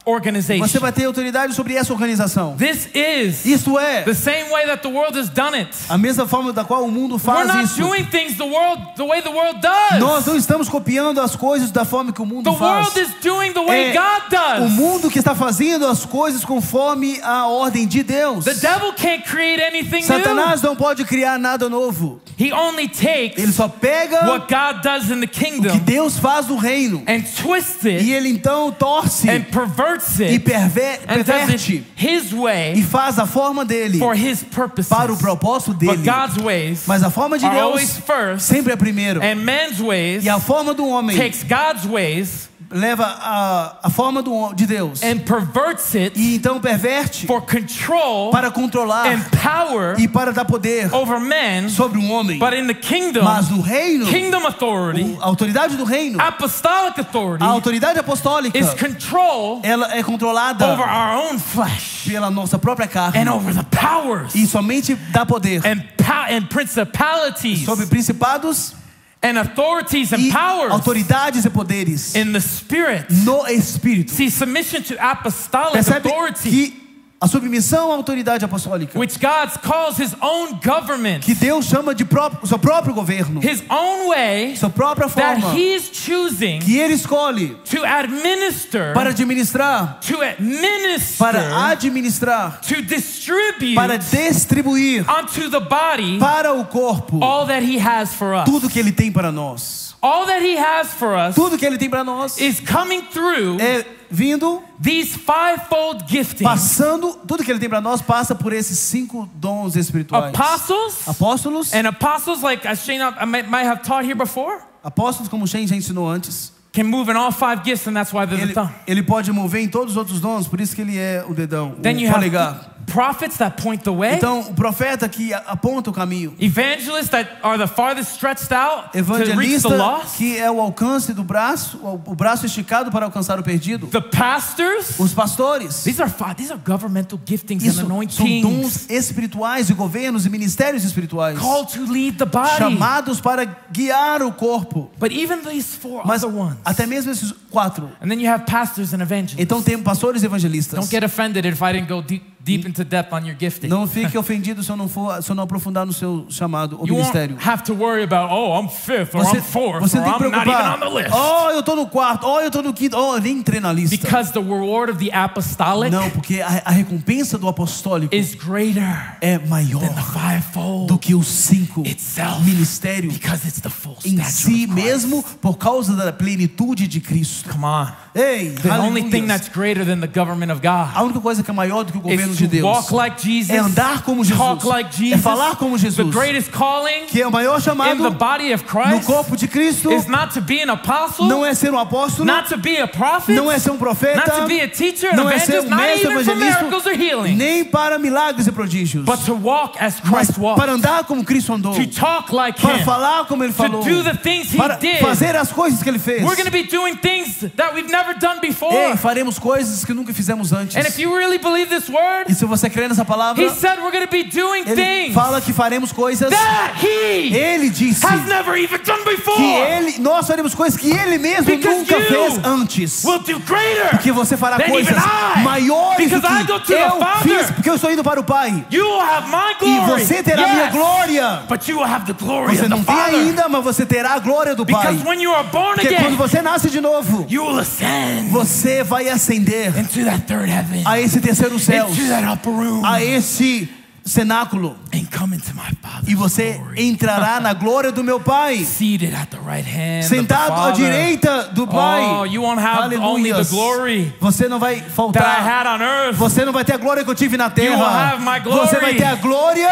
organization. Você vai ter autoridade sobre essa organização. Isso é the same way that the world has done it. A mesma forma da qual o mundo faz isso. We're not doing things the way the world does. Nós não estamos copiando as coisas da forma que o mundo faz. The world is doing the way God does. O mundo que está fazendo as coisas conforme a ordem de Deus. The devil can't create anything Satanás não pode criar nada novo. He only takes ele só pega what God does in the kingdom, o que Deus faz no reino, and twists it, e ele então torce, and perverts it, e perverte his way, e faz a forma dele for his purposes. Para o propósito dele. But God's ways Mas a forma de Deus always first, sempre é primeiro. And man's ways e a forma do homem takes God's ways, leva a forma de Deus, and perverts it, e então perverte for control, para controlar, and power, e para dar poder over men, sobre um homem. But in the kingdom, mas no reino, kingdom authority, a autoridade do reino, apostolic authority, a autoridade apostólica, is control, ela é controlada over our own flesh, pela nossa própria carne, and over the powers, e somente dá poder, and principalities, sobre principados, and authorities and powers, autoridades e poderes, in the spirit. No espírito. See, submission to apostolic authority, que a submissão à autoridade apostólica, which God calls his own government, que Deus chama de seu próprio governo, his own way, sua própria forma, that he's choosing, que ele escolhe, to administer, para administrar, para administrar, to distribute, para distribuir, unto the body, para o corpo, all that he has for us. Tudo que ele tem para nós. All that he has for us, tudo que ele tem para nós, is coming through, vindo, these fivefold giftings. Passando, tudo que ele tem para nós passa por esses 5 dons espirituais. Apóstolos, and apostles, like Shane might have taught here before. Apóstolos, como Shane já ensinou antes, can move in all 5 gifts, and that's why they're the thumb. Ele pode mover em todos os outros dons, por isso que ele é o dedão, Then o polegar. Prophets that point the way. Então, o profeta que aponta o caminho. Evangelists that are the farthest stretched out Evangelista, to reach the lost. Que é o alcance do braço, o braço esticado para alcançar o perdido. The pastors. Os pastores. These are governmental giftings and anointings. São dons espirituais e governos e ministérios espirituais. Called to lead the body. Chamados para guiar o corpo. But even these 4 Mas other ones. Até mesmo esses 4. And then you have pastors and evangelists. Então tem pastores e evangelistas. Don't get offended if I didn't go deep into depth on your gifting. Não fique ofendido se eu não aprofundar no seu chamado ou ministério. You won't have to worry about, I'm 5th or I'm 4th você or tem que I'm not even on the list. Eu tô no 4º, eu tô no 5º, nem entrei na lista. Because the reward of the apostolic, não, porque a recompensa do apostólico is greater é maior than the fivefold do que os 5 ministérios because it's the full em si mesmo, por causa da plenitude de Cristo. Come on. Ei, the only thing that's greater than the government of God, a única coisa que é maior do que o governo de Deus, walk like Jesus, é andar como Jesus, talk like Jesus, é falar como Jesus. The greatest calling, que é o maior chamado in the body of Christ, no corpo de Cristo, is not to be an apostle, não é ser um apóstolo, not to be a prophet, não é ser um profeta, not to be a teacher, não é ser um mestre evangelista, nem para para milagres e prodígios, but to walk as Christ walked, para andar como Cristo andou, to talk like para him, falar como ele falou, to do the things he para did. fazer as coisas que ele fez. We're going to be doing things that we've never done before. Ei, faremos coisas que nunca fizemos antes. And if you really believe this word, e se você crê nessa palavra, he said we're going to be doing things fala que faremos coisas that ele disse has never even done before. Que nós faremos coisas que ele mesmo nunca fez antes. Will do greater porque você fará coisas maiores do que eu fiz, porque eu estou indo para o Pai. You will have my glory. E você terá minha glória. But you will have the glory você of não the tem Father. ainda, mas você terá a glória do Pai. Because when you are born porque again, quando você nasce de novo, you will ascend você vai ascender into that third heaven, a esse terceiro céu, into that upper room, a esse cenáculo, e você entrará na glória do meu Pai, sentado à direita do Pai. Aleluia. Você não vai faltar, você não vai ter a glória que eu tive na terra, você vai ter a glória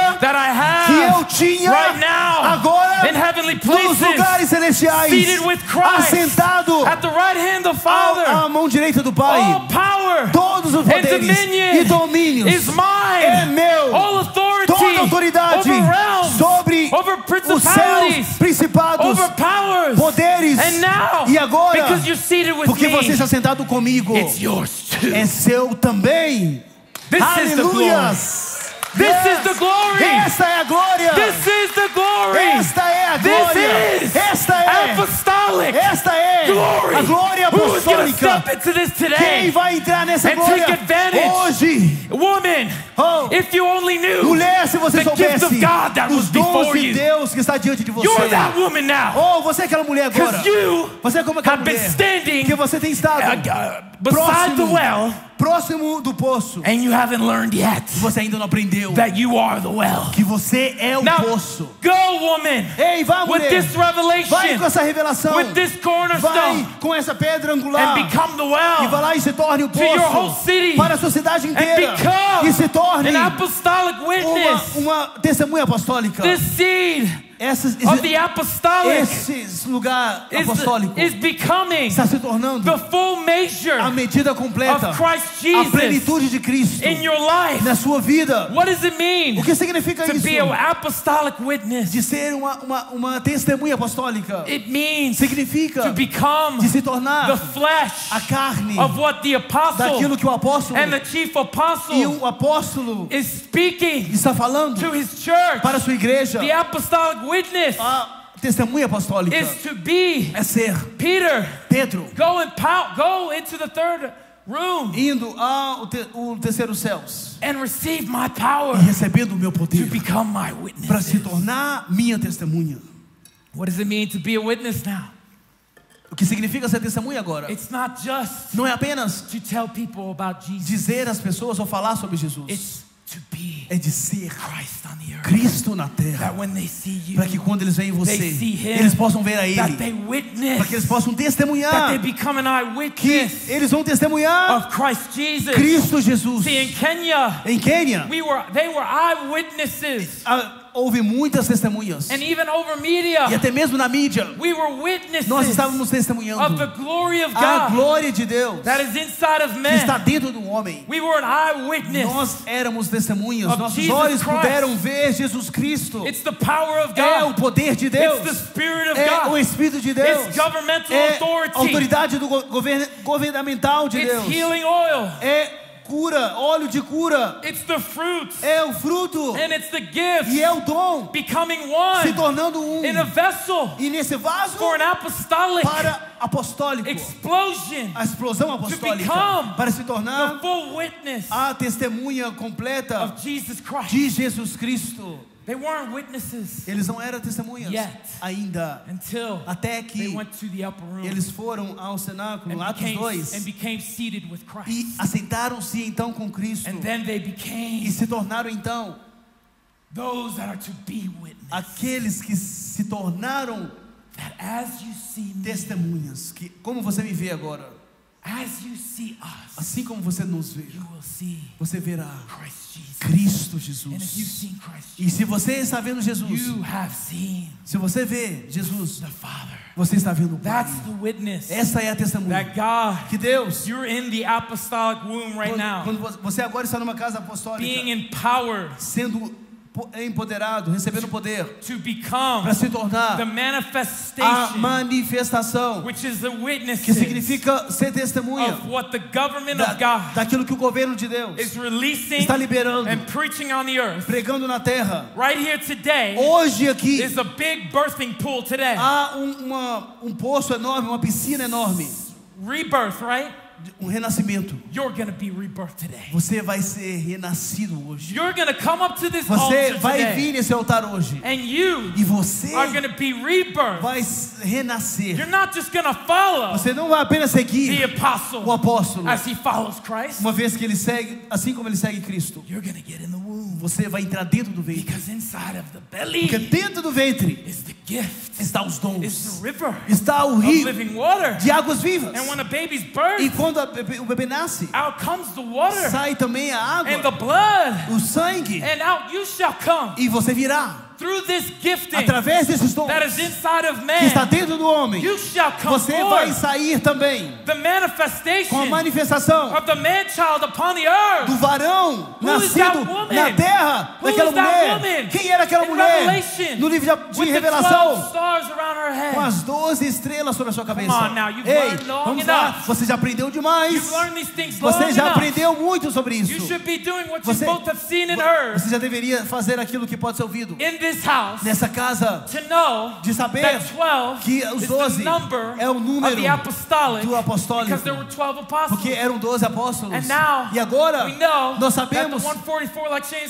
que eu tinha agora nos lugares celestiais, assentado à mão direita do Pai. Todos os poderes e domínios é meu. Toda autoridade sobre os céus, principados, poderes. E agora, porque você está sentado comigo, é seu também. Aleluias! This is the glory. Esta é a glória. This is the glory. Esta é a glória. This is esta é apostolic. Esta é glory. A glória apostólica. Step into this today Quem vai entrar nessa glória hoje? Woman, if you only knew mulher, se você soubesse os dons de Deus que está diante de você. You're that woman now. Você é aquela mulher agora. Você é como aquela mulher que você tem estado beside the well, próximo do poço. And you haven't learned yet. Você ainda não aprendeu that you are the well. Que você é o poço. Go, woman. Ei, vá, mulher. With this revelation. Vai com essa revelação. With this cornerstone. Vai com essa pedra angular. And become the well. E vá lá e se torne o poço. To your whole city. Para a sua cidade inteira. And become e se torne an apostolic witness. Uma testemunha apostólica. This seed. Of the apostolic esse lugar apostólico is becoming está se tornando the full measure a medida completa, of Christ Jesus a plenitude de Cristo in your life. Na sua vida. What does it mean? O que significa to isso? Be an apostolic witness? De ser uma testemunha apostólica. It means significa to become de se tornar the flesh a carne of what the apostle daquilo que o apóstolo and the chief apostle e o apóstolo is speaking está falando to his church. Para a sua igreja. The apostolic witness testemunha apostólica is to be ser Pedro go into the third room indo ao terceiro céus and receive my power e recebendo o meu poder to become my witness para se tornar minha testemunha. What does it mean to be a witness now? O que significa ser testemunha agora? It's not just não é apenas to tell people about Jesus. Dizer às pessoas ou falar sobre Jesus. It's to be é de ser Christ on the earth. Cristo na terra. Para que quando eles veem você, eles possam ver a Ele. Para que eles possam testemunhar. Que eles vão testemunhar of Christ Jesus. Cristo Jesus. See, in Kenya, they were eyewitnesses. Houve muitas testemunhas. And even over media, e até mesmo na mídia, nós estávamos testemunhando of the glory of God a glória de Deus that is inside of man. Que está dentro do homem. We were an eyewitness. Nós éramos testemunhas. Nossos olhos puderam ver Jesus Cristo. It's the power of God. É o poder de Deus. It's the Spirit of é God. o Espírito de Deus. It's governmental authority. A autoridade governamental de Deus. It's healing oil. É cura, óleo de cura. It's the fruit. É o fruto. And it's the gift. E é o dom. Becoming one. Se tornando in a vessel. E nesse vaso. For an apostolic. Para apostólico. Explosion. A explosão apostólica. To become para se tornar the full witness. A testemunha completa. Of Jesus Christ. De Jesus Cristo. They weren't witnesses. Eles não eram testemunhas ainda. Until até que they went to the upper room eles foram ao cenáculo, Atos 2, and became seated with Christ. E assentaram-se então com Cristo. And then they became e se tornaram então those that are to be witnesses. Aqueles que se tornaram that as you see me, testemunhas. Que, como você me vê agora, as you see us, assim como você nos vê, you will see você verá Christ Jesus. Cristo Jesus. And if you've seen Christ Jesus, e se você está vendo Jesus, you have seen se você vê Jesus, the Father. Você está vendo o Pai. That's the witness. Essa é a testemunha. That God, que Deus, you're in the apostolic womb right now. Quando você agora está numa casa apostólica, being empowered, sendo empoderado, recebendo poder, para se tornar a manifestação, que significa ser testemunha daquilo que o governo de Deus está liberando, pregando na terra. Hoje aqui há um poço enorme, uma piscina enorme. Rebirth, right? Um renascimento. You're going to be rebirthed today. Você vai ser renascido hoje. You're going to come up to this você altar vai today. Vir nesse altar hoje. And you e você are going to be rebirthed. Vai renascer. You're not just going to follow. Você não vai apenas seguir the apostle o apóstolo. As he follows Christ. Uma vez que ele segue, assim como ele segue Cristo. You're going to get in the womb. Você vai entrar dentro do ventre. Because inside of the belly. Porque dentro do ventre is the gift. Está os dons. Is the river. Está o rio of living water. De águas vivas. And when a baby's birth. E quando o bebê nasce, out comes the water, sai também a água, and the blood, o sangue, and out you shall come. E você virá. through this gifting através desses dons that is inside of man, que está dentro do homem, you shall come você vai sair também the manifestation com a manifestação of the man-child upon the earth. Do varão nascido na terra daquela mulher. Quem era aquela mulher? No livro de Revelação, com as 12 estrelas sobre a sua cabeça. Ei, vamos lá, você já aprendeu demais. Você já aprendeu muito sobre isso. Você já deveria fazer aquilo que pode ser ouvido nessa casa, de saber que os 12 é o número do apostólico, porque eram 12 apóstolos. E agora nós sabemos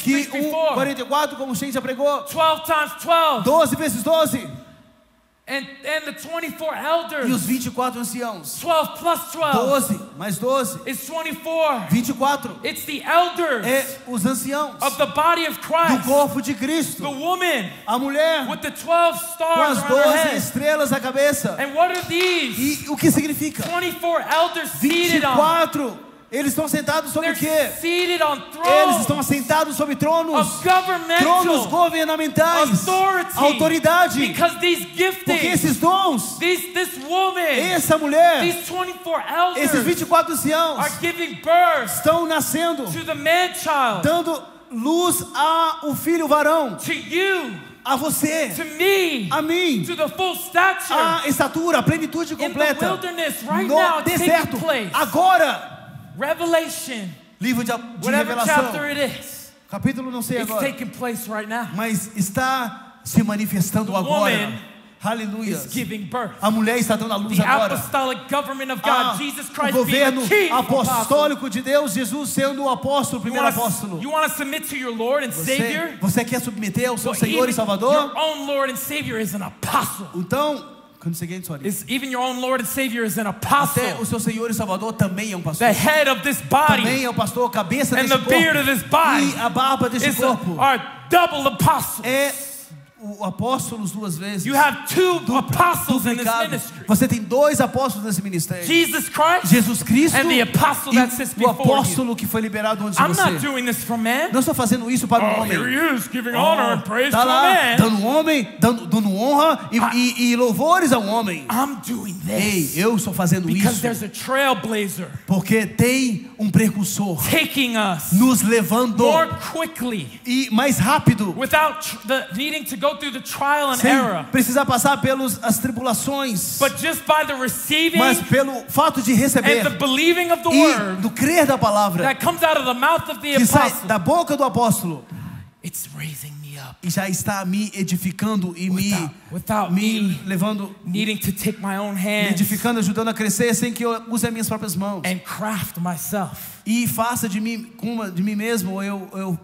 que 1:44, como o Shane já pregou, 12 vezes 12. And the 24 elders, e os 24 anciãos, 12 plus 12, 12 mais 12, is 24. 24. It's the elders, é os anciãos of the body of Christ, do corpo de Cristo. The woman, a mulher, with the 12 stars com as 12 estrelas na cabeça. And what are these? E o que significa? 24 elders seated 24. Eles estão sentados sobre o quê? Eles estão sentados sobre tronos governamentais, autoridade, porque esses dons, essa mulher, esses 24 anciãos estão nascendo, dando luz ao filho varão, a você, a mim, a estatura, a plenitude completa, no deserto, agora. Revelation, livro de Revelação, capítulo não sei agora, mas está se manifestando agora. Aleluia. A mulher está dando a luz agora. O governo apostólico de Deus, Jesus sendo o apóstolo, o primeiro apóstolo. Você quer submeter ao seu Senhor e Salvador? Então, even your own Lord and Savior is an apostle. Até o seu Senhor e Salvador também é um pastor. The head of this body, também é o pastor, cabeça desse corpo. And the beard of this body, e a barba desse corpo. Are double apostles. É o apóstolos duas vezes. You have two apostles in this ministry. Você tem dois apóstolos nesse ministério. Jesus Cristo and the apostle that sits before you. O apóstolo que foi liberado antes de você. I'm not doing this for man. Não estou fazendo isso para o homem. Here he is, giving honor and praise tá to lá, man. dando honra e louvores ao homem. I'm doing this. Ei, eu estou fazendo because isso. There's a trailblazer. Porque tem um precursor. Taking us nos levando more quickly. E mais rápido. Without needing to go through the trial and error. Precisa passar pelas tribulações. But just by the receiving, mas pelo fato de receber and the believing of the word, do crer da palavra, that comes out of the mouth of the que apostle, sai da boca do apóstolo, it's raising me up. E já está me edificando e without me levando, needing to take my own hands, me edificando, ajudando a crescer sem que eu use as minhas próprias mãos. And craft myself. E faça de mim mesmo eu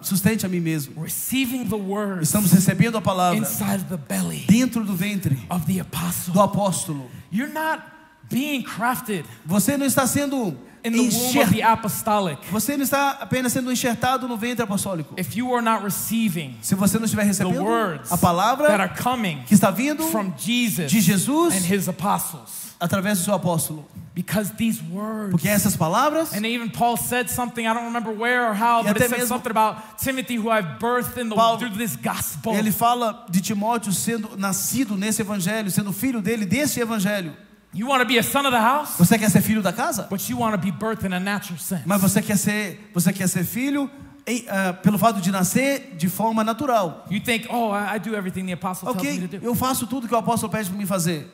sustente a mim mesmo. Receiving the word, estamos recebendo a palavra inside the belly dentro do ventre of the apostle. Do apóstolo. You're not being crafted. Você não está sendo in the womb of the apostolic. Você não está apenas sendo enxertado no ventre apostólico. If you are not receiving se você não estiver recebendo the words a palavra that are coming que está vindo from Jesus de Jesus and his apostles, através do seu apóstolo. Because these words, porque essas palavras, and even Paul said something, I don't remember where or how, but it said something about Timothy who I've birthed through this gospel. Ele fala de Timóteo sendo nascido nesse evangelho, sendo filho dele desse evangelho. You want to be a son of the house? Você quer ser filho da casa? But you want to be birthed in a natural sense. Mas você quer ser filho pelo fato de nascer de forma natural. You think, oh, I do everything the apostle tells me to do. Eu faço tudo que o apóstolo pede para mim fazer.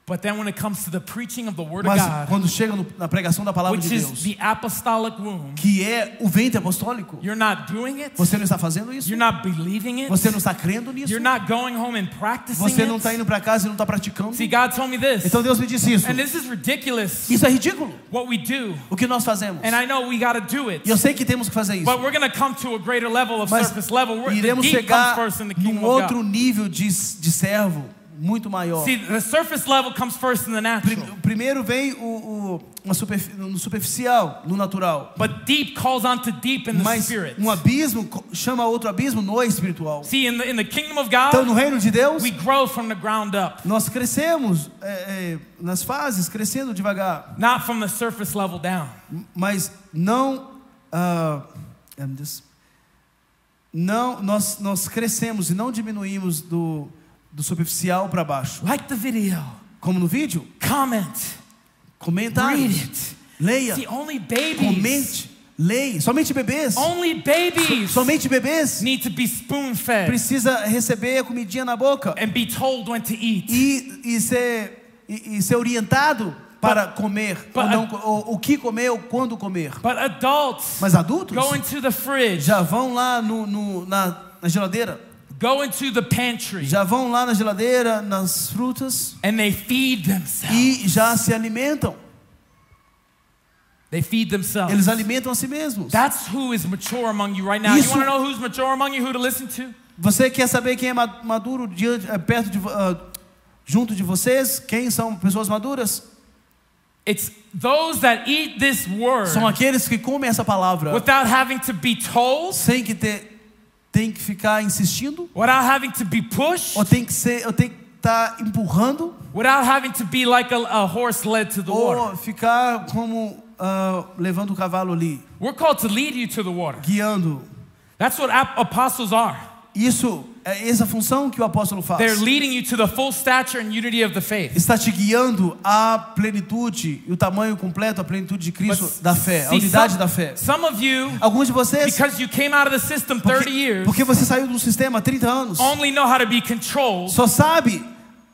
But then when it comes to the preaching of the word of God, quando chega na pregação da palavra de Deus, is the apostolic womb, que é o ventre apostólico, you're not doing it. Você não está fazendo isso. You're not believing it. Você não está crendo nisso. You're not going home and practicing Você não está indo para casa e não está praticando. See, God told me this. Então Deus me disse isso. And this is ridiculous. Isso é ridículo. What we do. O que nós fazemos. And I know we got to do it. E eu sei que temos que fazer isso. But we're going to come to a greater level of surface level. Iremos chegar num outro nível de servo. Muito maior. See, the surface level comes first in the natural. Primeiro vem no superficial, no natural. But deep calls onto deep in the spirit. Abismo chama outro abismo no espiritual. See, in the kingdom of God, então no reino de Deus, we grow from the ground up. Nós crescemos nas fases, crescendo devagar. Not from the surface level down. Mas não Não, nós crescemos e não diminuímos do superficial para baixo. Like the video. Como no vídeo. Comenta. Read it. Leia. See, only babies. Comente. Leia. Somente bebês. Only babies. Somente bebês. Need to be spoon-fed. Precisa receber a comidinha na boca. And be told when to eat. E ser orientado para comer, o que comer ou quando comer. But adults, mas adultos go into the fridge, já vão lá na geladeira. Go into the pantry, já vão lá na geladeira, nas frutas. And they feed themselves. E já se alimentam. They feed themselves. Eles alimentam a si mesmos. That's who is mature among you right now. You want to know who's mature among you, who to listen to? Você quer saber quem é maduro junto de vocês? Quem são pessoas maduras? It's those that eat this word. São aqueles que comem essa palavra. Without having to be told. Sem que tem que ficar insistindo. Without having to be pushed. Ou tem que estar empurrando. Without having to be like a horse led to the water. Ou ficar como levando o cavalo ali. We're called to lead you to the water. Guiando. That's what apostles are. Isso é essa função que o apóstolo faz. They're leading you to the full stature and unity of the faith. Está te guiando à plenitude e o tamanho completo, a plenitude de Cristo da fé, a unidade da fé. Some of you, alguns de vocês, because you came out of the system 30 years, porque você saiu do sistema há 30 anos, only know how to be controlled. Só sabe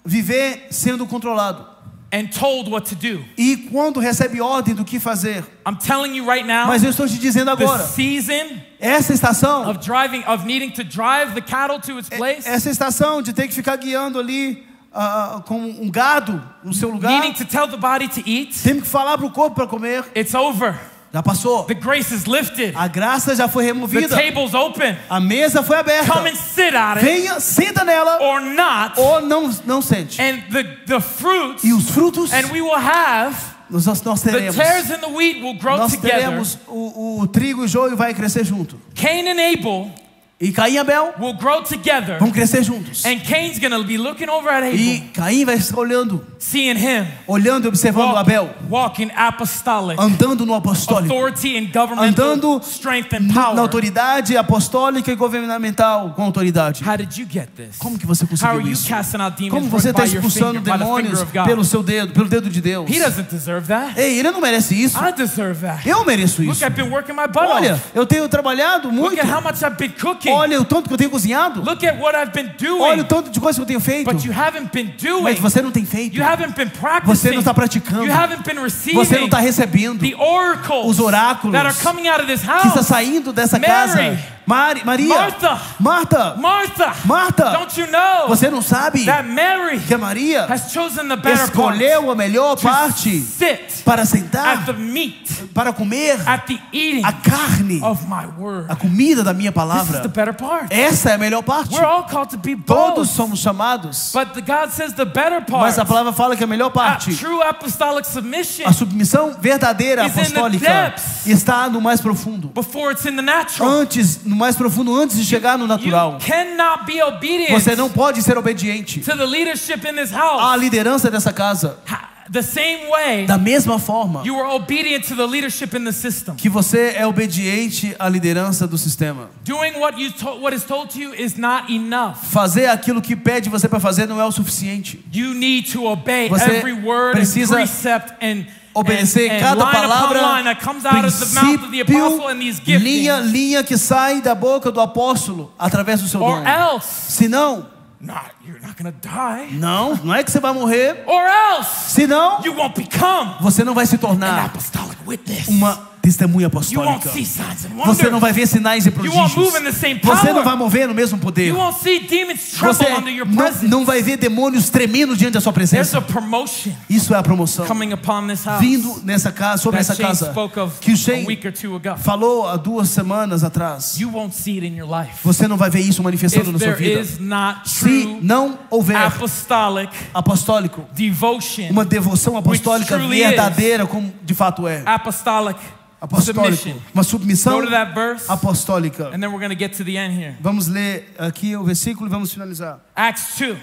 viver sendo controlado. And told what to do. E quando recebe ordem do que fazer. I'm telling you right now. Mas eu estou te dizendo agora. The season essa estação of needing to drive the cattle to its place. Essa estação de ter que ficar guiando ali com um gado no seu lugar. Needing to tell the body to eat. Tem que falar para o corpo para comer. It's over. Já passou. The grace is lifted. A graça já foi removida. The table's open. A mesa foi aberta. Come and sit at it. Venha, senta nela. Or not. Ou não sente. And the fruits. E os frutos. And we will have. Nós teremos. The tares and the wheat will grow nós together. Teremos o trigo e o joio vai crescer junto. Cain and Abel. E Caim e Abel will grow together. Vão crescer juntos. And Cain's gonna be looking over at Abel. E Caim vai estar olhando. Seeing him. Olhando e observando Abel. Walking apostolic. Andando no apostólico. Authority and governmental andando strength and power. Na autoridade apostólica e governamental com autoridade. How did you get this? Como que você conseguiu isso? Como você está expulsando demônios pelo seu dedo, pelo dedo de Deus? He doesn't deserve that. Ei, ele não merece isso. I deserve that. Eu mereço isso. Look, I've been working my butt Olha, off. eu tenho trabalhado muito. Look at how much I've been cooking. Olha o tanto que eu tenho cozinhado. Look at what I've been doing. Olha o tanto de coisa que eu tenho feito. But you haven't been doing. Mas você não tem feito. You haven't been practicing. Você não está praticando. You haven't been receiving. Você não está recebendo. The oracles os oráculos that are coming out of this house. Que está saindo dessa casa. Maria, Marta, don't you know você não sabe that Mary que a Maria has chosen the better escolheu a melhor parte para sentar, at the meat, para comer at the eating a carne, of my word. A comida da minha palavra. This is the better part. Essa é a melhor parte. We're all called to be both. Todos somos chamados. But God says the better part. Mas a palavra fala que a melhor parte, true apostolic submission, a submissão verdadeira apostólica está no mais profundo. Before it's in the natural. No mais profundo antes de chegar no natural. You cannot be obedient. Você não pode ser obediente to the leadership in this house. À liderança dessa casa. The same way, da mesma forma, you are obedient to the leadership in the system. Que você é obediente à liderança do sistema. Doing what is told to you is not enough. Fazer aquilo que pede você para fazer não é o suficiente. You need to obey você every word precisa and precept and obedecer cada palavra, princípio, linha que sai da boca do apóstolo através do seu dom. Senão, you're not gonna die. Não é que você vai morrer. Or else, senão, you won't become você não vai se tornar an apostolic witness. Uma testemunha apostólica. Você não vai ver sinais e prodígios. Você não vai mover no mesmo poder. Você não vai ver demônios tremendo diante da sua presença. Isso é a promoção vindo nessa casa, sobre essa casa que o Shane falou há 2 semanas atrás. Você não vai ver isso manifestando na sua vida. Se não houver apostólico, uma devoção apostólica verdadeira, como de fato é. Apostólico, uma submissão apostólica. And then we're going to get to the end here. Vamos ler aqui o versículo e vamos finalizar. Acts 2.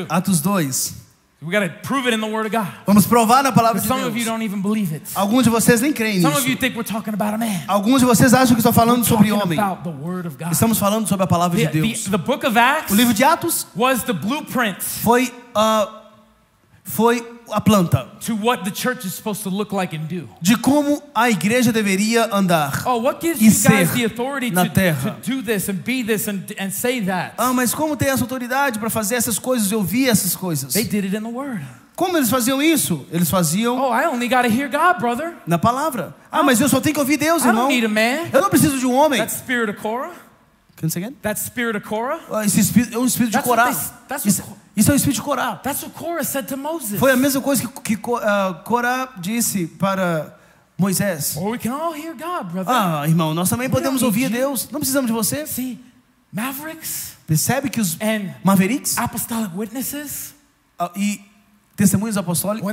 Atos 2. We got to prove it in the Word of God. Vamos provar na palavra de Some of you Deus. don't even believe it. Alguns de vocês nem creem Some of you nisso. think we're talking about a man. Alguns de vocês acham que estou falando We're sobre talking homem. about the Word of God. Estamos falando sobre a palavra de Deus. The book of Acts O livro de Atos was the blueprint foi a planta to what the church is supposed to look like and do. de como a igreja deveria andar What gives e you ser guys the authority na to terra. do this and be this and say that? Mas como tem essa autoridade para fazer essas coisas e ouvir essas coisas? They did it in the Word. Como eles faziam isso? Eles faziam I only got to hear God, brother. na palavra. Mas eu só tenho que ouvir Deus, I irmão. don't need a man. Eu não preciso de um homem. That spirit of Korah. Can you say again? That spirit of Korah. Esse espírito é um espírito de Corá. Isso é o espírito de Corá. That's what Korah said to Moses. Foi a mesma coisa que Corá disse para Moisés. We can all hear God, brother. Irmão, nós também podemos ouvir Deus. Não precisamos de você. See, Mavericks. Percebe que os Mavericks apostolic witnesses e testemunhas apostólicas,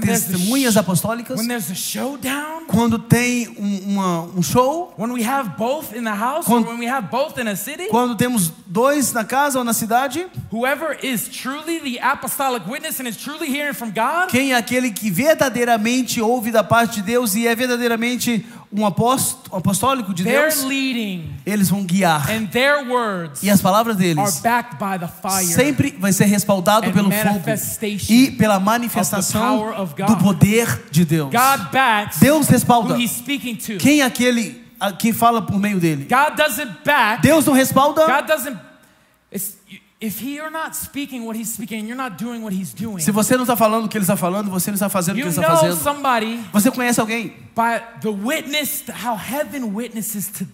when there's a showdown, quando tem um show, when we have both in the house, or when we have both in a city, quando temos dois na casa ou na cidade, whoever is truly the apostolic witness and is truly hearing from God, quem é aquele que verdadeiramente ouve da parte de Deus e é verdadeiramente um apostólico de Deus, eles vão guiar. And their words e as palavras deles are backed by the fire sempre vai ser respaldado pelo fogo e pela manifestação do poder de Deus. God backs Deus respalda who he's speaking to. quem é aquele que fala por meio dele. God doesn't back. Deus não respalda. God doesn't. If you're not speaking what he's speaking, you're not doing what he's doing. Se você não está falando o que ele está falando, você não está fazendo o que ele está fazendo. Você conhece alguém? By the witness, how heaven witnesses to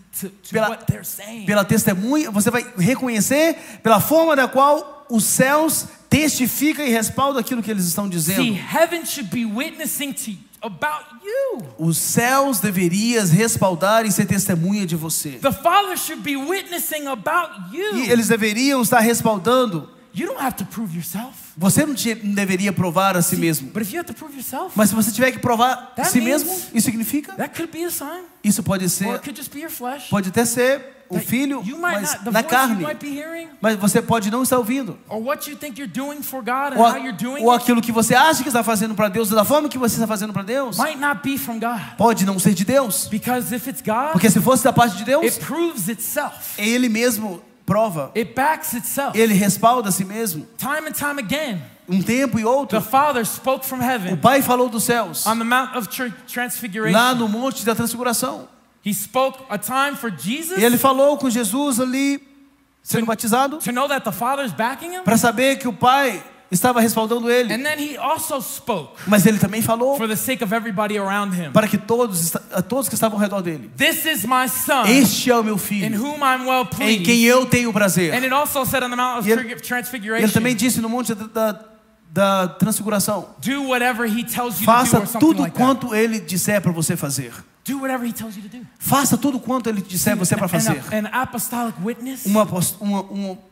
what they're saying. Pela testemunha, você vai reconhecer pela forma da qual os céus testificam e respaldam aquilo que eles estão dizendo. See, heaven should be witnessing about you. Os céus deveriam respaldar e ser testemunha de você. The Father should be witnessing about you. E eles deveriam estar respaldando. You don't have to prove yourself. Você não deveria provar a si mesmo. But if you have to prove yourself, mas se você tiver que provar a si mesmo, isso significa? That could be a sign. Isso pode ser. Or it could just be your flesh. Pode até ser o filho, mas na carne. Mas você pode não estar ouvindo. Ou aquilo que você acha que está fazendo para Deus, da forma que você está fazendo para Deus, pode não ser de Deus. Porque se fosse da parte de Deus, Ele mesmo prova. Ele respalda a si mesmo. Time and time again. Um tempo e outro. The Father spoke from heaven. O Pai falou dos céus. On the Mount of Transfiguration. Lá no monte da transfiguração. He spoke a time for Jesus. E ele falou com Jesus ali sendo batizado. To know that the Father's backing him. Para saber que o Pai estava respaldando ele. And then he also spoke. Mas ele também falou for the sake of everybody around him. Para que todos que estavam ao redor dele. This is my son. Este é o meu filho. In whom I'm well pleased. Em quem eu tenho prazer. And it also said on the Mount of Transfiguration. Ele também disse no monte da transfiguração. Do whatever he tells you Faça to do or something tudo like quanto ele disser para você fazer. Do whatever he tells you to do. Faça tudo quanto ele disser você para fazer. An apostolic witness uma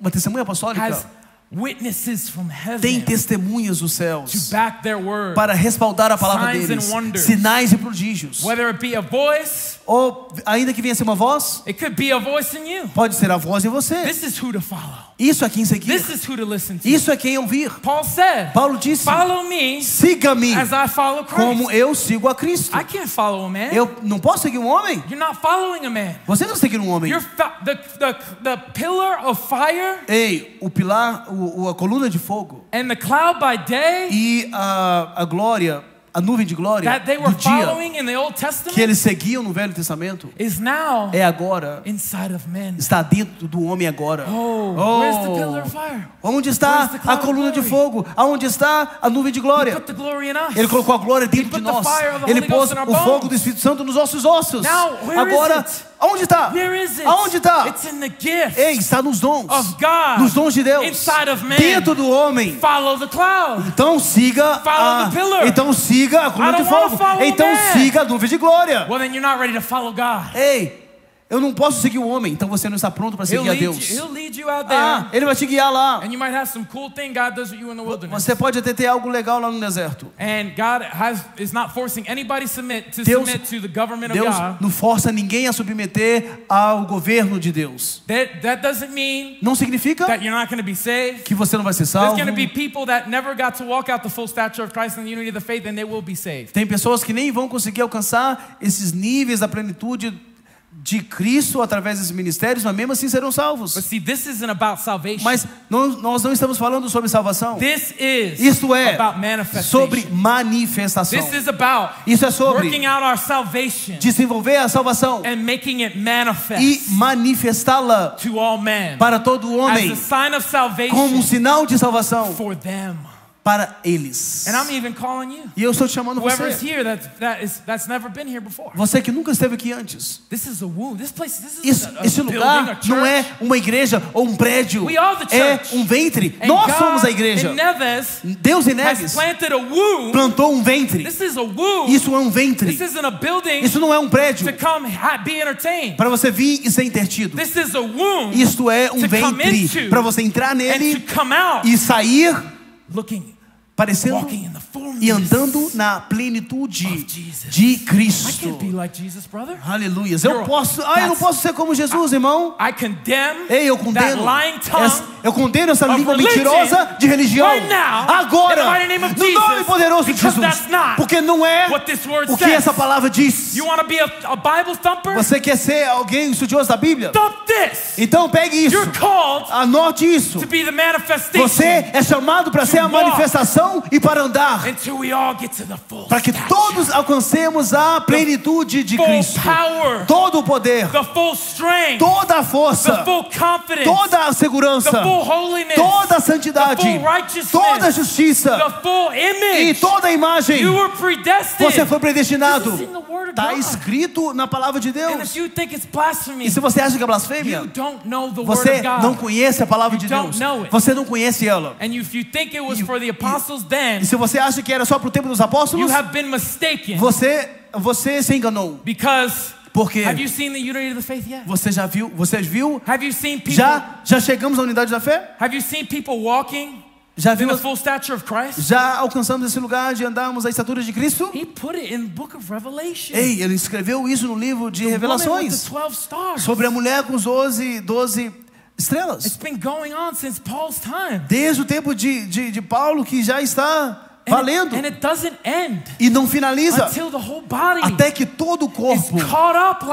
testemunha apostólica witnesses from heaven tem testemunhas dos céus to back their word, para respaldar a palavra deles. Sinais e prodígios. Whether it be a voice, ou ainda que venha ser uma voz, it could be a voice in you. Pode ser a voz em você. This is who to follow. Isso é quem seguir. This is who to listen to. Isso é quem ouvir. Paulo disse: follow me, siga-me, as I follow Christ. Como eu sigo a Cristo. I can't follow a man. Eu não posso seguir um homem. You're not following a man. Você não está seguindo um homem. The pillar of fire. Ei, o pilar, a coluna de fogo. And the cloud by day. E a glória. A nuvem de glória that they were do dia in the Old Testament, que eles seguiam no Velho Testamento is now é agora inside of men. Está dentro do homem agora. Where's the pillar of fire? Onde está a coluna de fogo? Aonde está a nuvem de glória? He put the glory in us. Ele colocou a glória dentro de nós. Ele pôs o fogo do Espírito Santo nos nossos ossos. Now, agora, aonde está? Aonde está? It's in the gift Ei, está nos dons. Of God, nos dons de Deus. Inside of man. Dentro do homem. Follow the cloud. Então siga the pillar. Então siga a coluna de fogo. Então siga a nuvem de glória. Well, then you're not ready to follow God. Ei, Eu não posso seguir o homem, então você não está pronto para seguir a Deus. Ele vai te guiar lá. Você pode até ter algo legal lá no deserto. Deus não força ninguém a submeter ao governo de Deus. Não significa que você não vai ser salvo. Tem pessoas que nem vão conseguir alcançar esses níveis da plenitude de Cristo através dos ministérios, mas mesmo assim serão salvos. Mas nós não estamos falando sobre salvação. Isto é sobre manifestação. Isso é sobre desenvolver a salvação e manifestá-la para todo homem como um sinal de salvação para eles. E eu estou te chamando você. Você que nunca esteve aqui antes. Esse lugar não é uma igreja ou um prédio. É um ventre. Nós somos a igreja. Deus em Neves plantou um ventre. Isso é um ventre. Isso não é um prédio para você vir e ser entretido. Isto é um ventre para você entrar nele e sair parecendo e andando na plenitude de Cristo. Aleluia. Eu não posso ser como Jesus, irmão. Ei, eu condeno essa língua mentirosa de religião agora, no nome poderoso de Jesus, porque não é o que essa palavra diz. Você quer ser alguém estudioso da Bíblia? Então pegue isso, anote isso. Você é chamado para ser a manifestação e para andar, para que todos alcancemos a plenitude de Cristo. Todo o poder, toda a força, toda a segurança, toda a santidade, toda a justiça e toda a imagem. Você foi predestinado. Está escrito na palavra de Deus. E se você acha que é blasfêmia, você não conhece a palavra de Deus. Você não conhece ela. E se você acha que era só para o tempo dos apóstolos, você se enganou. Porque você já viu? Já chegamos à unidade da fé? Já alcançamos esse lugar de andarmos a estatura de Cristo? Ei, ele escreveu isso no livro de Revelações sobre a mulher com os 12 estrelas. Desde o tempo de Paulo, que já está valendo. E não finaliza até que todo o corpo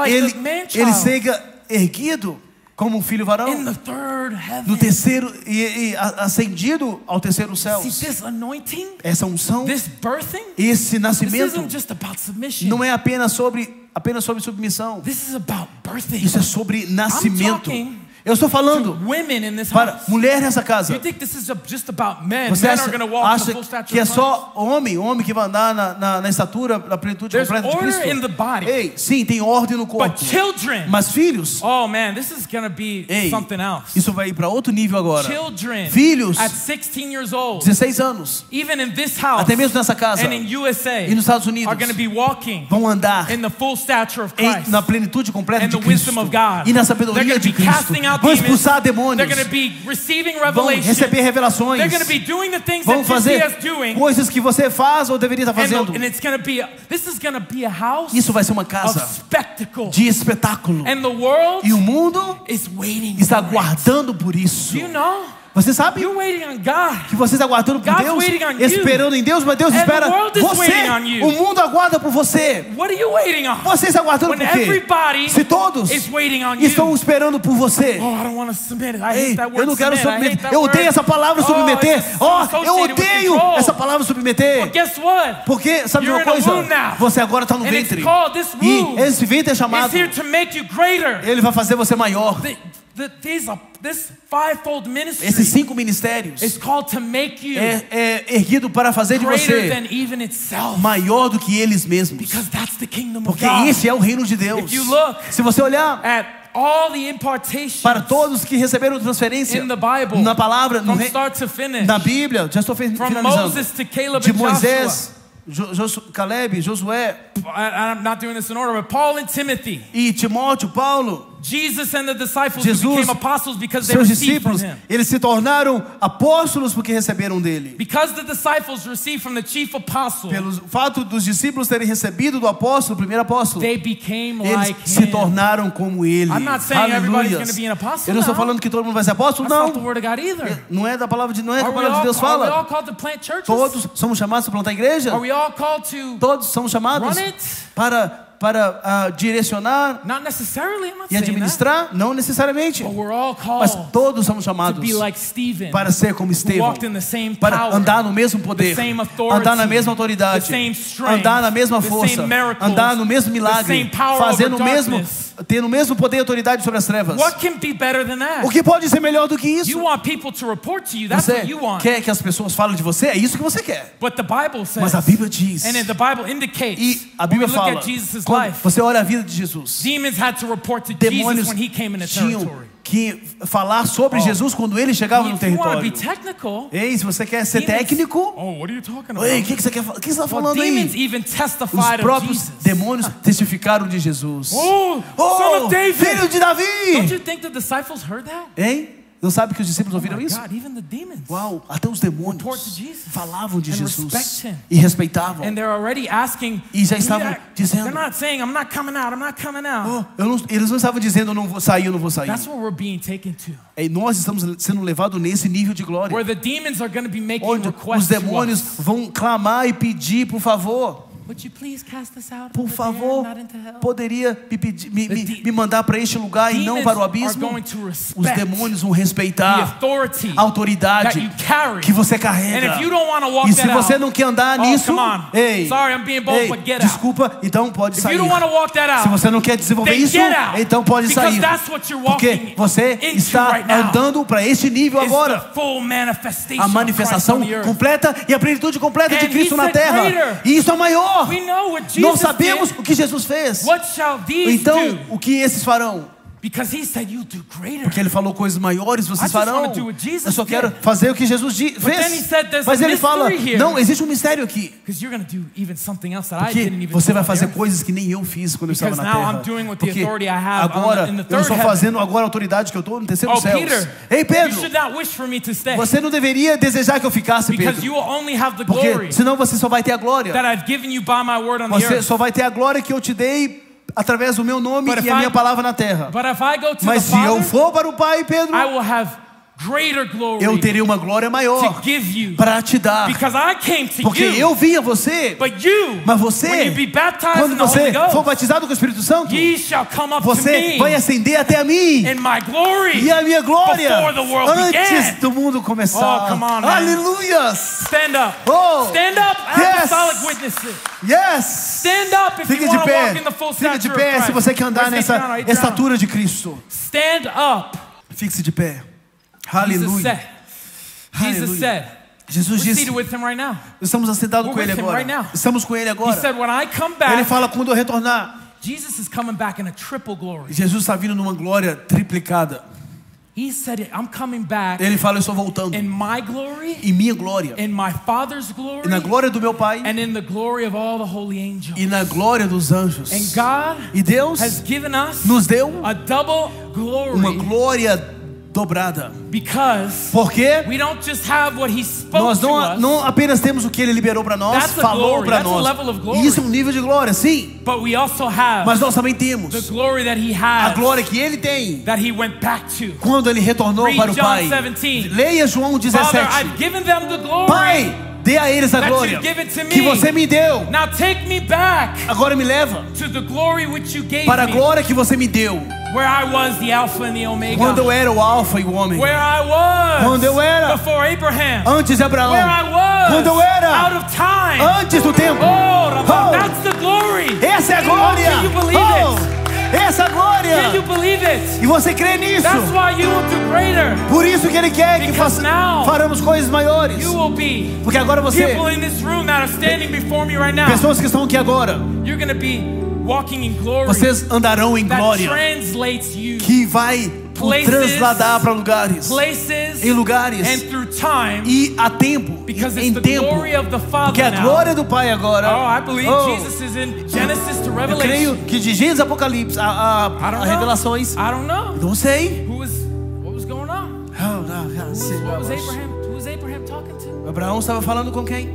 ele seja erguido como um filho varão no terceiro e ascendido ao terceiro céu. Essa unção, esse nascimento não é apenas sobre submissão. Isso é sobre nascimento. Eu estou falando para mulher nessa casa. Você acha que é só homem que vai andar na estatura, na plenitude completa de Cristo? Ei, sim, tem ordem no corpo. Mas filhos, isso vai ir para outro nível agora. Filhos, 16 anos, até mesmo nessa casa e nos Estados Unidos, vão andar na plenitude completa de Cristo e na sabedoria de Cristo. Vão expulsar demônios, vão receber revelações, vão fazer coisas que você faz ou deveria estar fazendo. Isso vai ser uma casa de espetáculo, e o mundo está aguardando por isso. Você sabe que você está aguardando por Deus, esperando em Deus, mas Deus espera você. O mundo aguarda por você. Você está aguardando por quê? Se todos estão esperando por você. Ei, eu não quero submeter. Eu odeio essa palavra submeter. Eu odeio essa palavra submeter. Porque, sabe de uma coisa? Você agora está no ventre. E esse ventre é chamado, ele vai fazer você maior. Esses 5 ministérios é erguido para fazer de você maior do que eles mesmos, porque esse é o reino de Deus. Se você olhar para todos que receberam transferência na palavra, na Bíblia, já estou finalizando, de Moisés Caleb, Josué. I'm not doing this in order, but Paul and Timothy. E Timóteo, Paulo. Jesus and the disciples became apostles because they received from him. Eles se tornaram apóstolos porque receberam dele. Because the disciples received from the chief apostle. Pelo fato dos discípulos terem recebido do apóstolo, o primeiro apóstolo. They became eles like se him. Tornaram como ele. I'm not saying everybody's going to be an apostle. Eu não estou falando que todo mundo vai ser apóstolo, não. That's not the word of God either. Não é da palavra de, não é que a palavra de Deus fala. Are we all called to plant churches? Todos somos chamados para plantar igreja. Are we all called to todos somos chamados run it? para direcionar e administrar, não necessariamente, mas todos somos chamados para ser como Estevão, para andar no mesmo poder, andar na mesma autoridade, andar na mesma força, andar no mesmo milagre, fazendo o mesmo, tendo o mesmo poder e autoridade sobre as trevas. O que pode ser melhor do que isso? Você quer que as pessoas falem de você? É isso que você quer. Mas a Bíblia diz, e a Bíblia fala, quando você olha a vida de Jesus, demônios tinham que falar sobre Jesus quando ele chegava no território. Ei, se você quer ser técnico, ei, o que você quer falar? O que você está falando aí? Os próprios demônios testificaram de Jesus. Filho de Davi! Hein? Não sabe que os discípulos ouviram isso? Uau, até os demônios falavam de Jesus e respeitavam. E já estavam dizendo, eles não estavam dizendo, eu não vou sair, eu não vou sair. E nós estamos sendo levados nesse nível de glória, onde os demônios vão clamar e pedir, por favor, por favor, poderia me mandar para este lugar e não para o abismo? Os demônios vão respeitar a autoridade que você carrega. E se você não quer andar nisso, ei, desculpa, então pode sair. Se você não quer desenvolver isso, então pode sair. Porque você está andando para este nível agora. A manifestação completa e a plenitude completa de Cristo na terra. E isso é maior. Nós sabemos o que Jesus fez. Então, o que esses farão? Porque ele falou coisas maiores, vocês farão. Eu só quero fazer o que Jesus fez. Mas ele fala, não, existe um mistério aqui. Porque você vai fazer coisas que nem eu fiz quando eu estava na terra. Porque agora, eu estou fazendo agora a autoridade que eu estou no terceiro céu. Ei, Pedro, você não deveria desejar que eu ficasse, Pedro. Porque senão você só vai ter a glória. Você só vai ter a glória que eu te dei através do meu nome e a minha palavra na terra. Mas se eu for para o Pai, Pedro, eu terei uma glória maior para te dar. Porque eu vim a você. Mas você, quando você for batizado com o Espírito Santo, você vai ascender até a mim e a minha glória antes do mundo começar. Aleluia! Stand up. Stand up. Apostolic witnesses. Yes. Stand up if you want to walk in the full stature of Christ. Fique de pé se você quer andar nessa estatura de Cristo. Stand up. Fique-se de pé. Aleluia. Jesus said, Jesus disse, estamos assentados com ele agora. Estamos com ele agora. Ele fala, quando eu retornar, Jesus está vindo numa glória triplicada. Ele fala, eu estou voltando em minha glória, e na glória do meu Pai, e na glória dos anjos. E Deus nos deu uma glória dobrada. Porque nós não apenas temos o que ele liberou para nós, falou para nós. Isso é um nível de glória, sim. Mas nós também temos a glória que ele tem quando ele retornou para o Pai. Leia João 17. Pai, dê a eles a glória que você me deu. Agora me leva para a glória que você me deu. Quando eu era o Alfa e o Ômega. Quando eu era antes de Abraão. Quando eu era antes do tempo. Essa é a glória. Essa é a glória. E você crê nisso? Por isso que ele quer que faremos coisas maiores. Porque agora você, pessoas que estão aqui agora, vocês andarão em glória, que vai transladar para lugares, em lugares, e a tempo, em tempo, porque a glória do Pai agora. Eu creio que de Gênesis a Apocalipse, a revelações, não sei. Abraão estava falando com quem?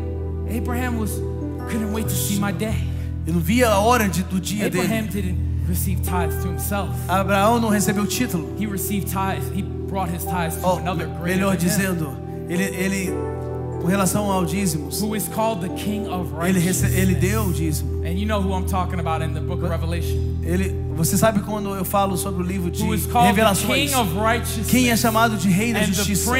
Couldn't wait to see my day. Ele não via a hora do dia Abraham dele. didn't receive tithes to himself. Abraão não recebeu título. He received tithes. He brought his tithes to another greater melhor than dizendo, ele com relação ao dízimos, who is called the King of Righteousness. ele deu o dízimo. And you know who I'm talking about in the book of Revelation. Você sabe quando eu falo sobre o livro de Revelações, quem é chamado de Rei da Justiça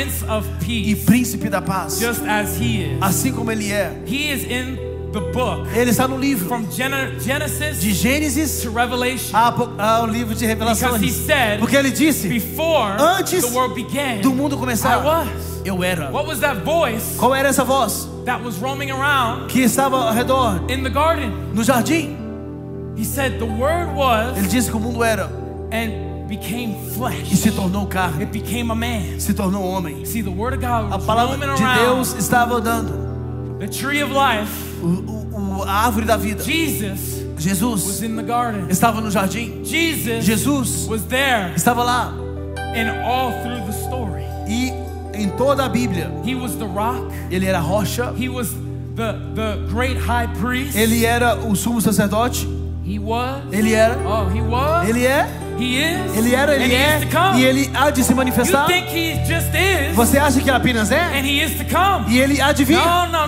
e Príncipe da Paz, just as he is. Assim como ele é. He is in the book, ele está no livro from Genesis de Gênesis to Revelation, ao livro de Revelações, he said, porque ele disse, antes the world began, do mundo começar, I was. Eu era. What was that voice? Qual era essa voz that was roaming around que estava ao redor in the garden? No jardim. He said the word was, ele disse que o mundo era, and became flesh. E se tornou carne. It became a man. Se tornou homem. See, the word of God was a palavra de Deus estava andando. The tree of life, a árvore da vida. Jesus was in the garden. Estava no jardim. Jesus was there. Estava lá. And all through the story. E em toda a Bíblia. He was the rock. Ele era a rocha. He was the great high priest. Ele era o sumo sacerdote. He was. Ele era. Oh, he was. Ele é. He is. Ele era, ele é, e ele há de se manifestar. You think he just is, você acha que ele apenas é? And he is to come. E ele há de vir?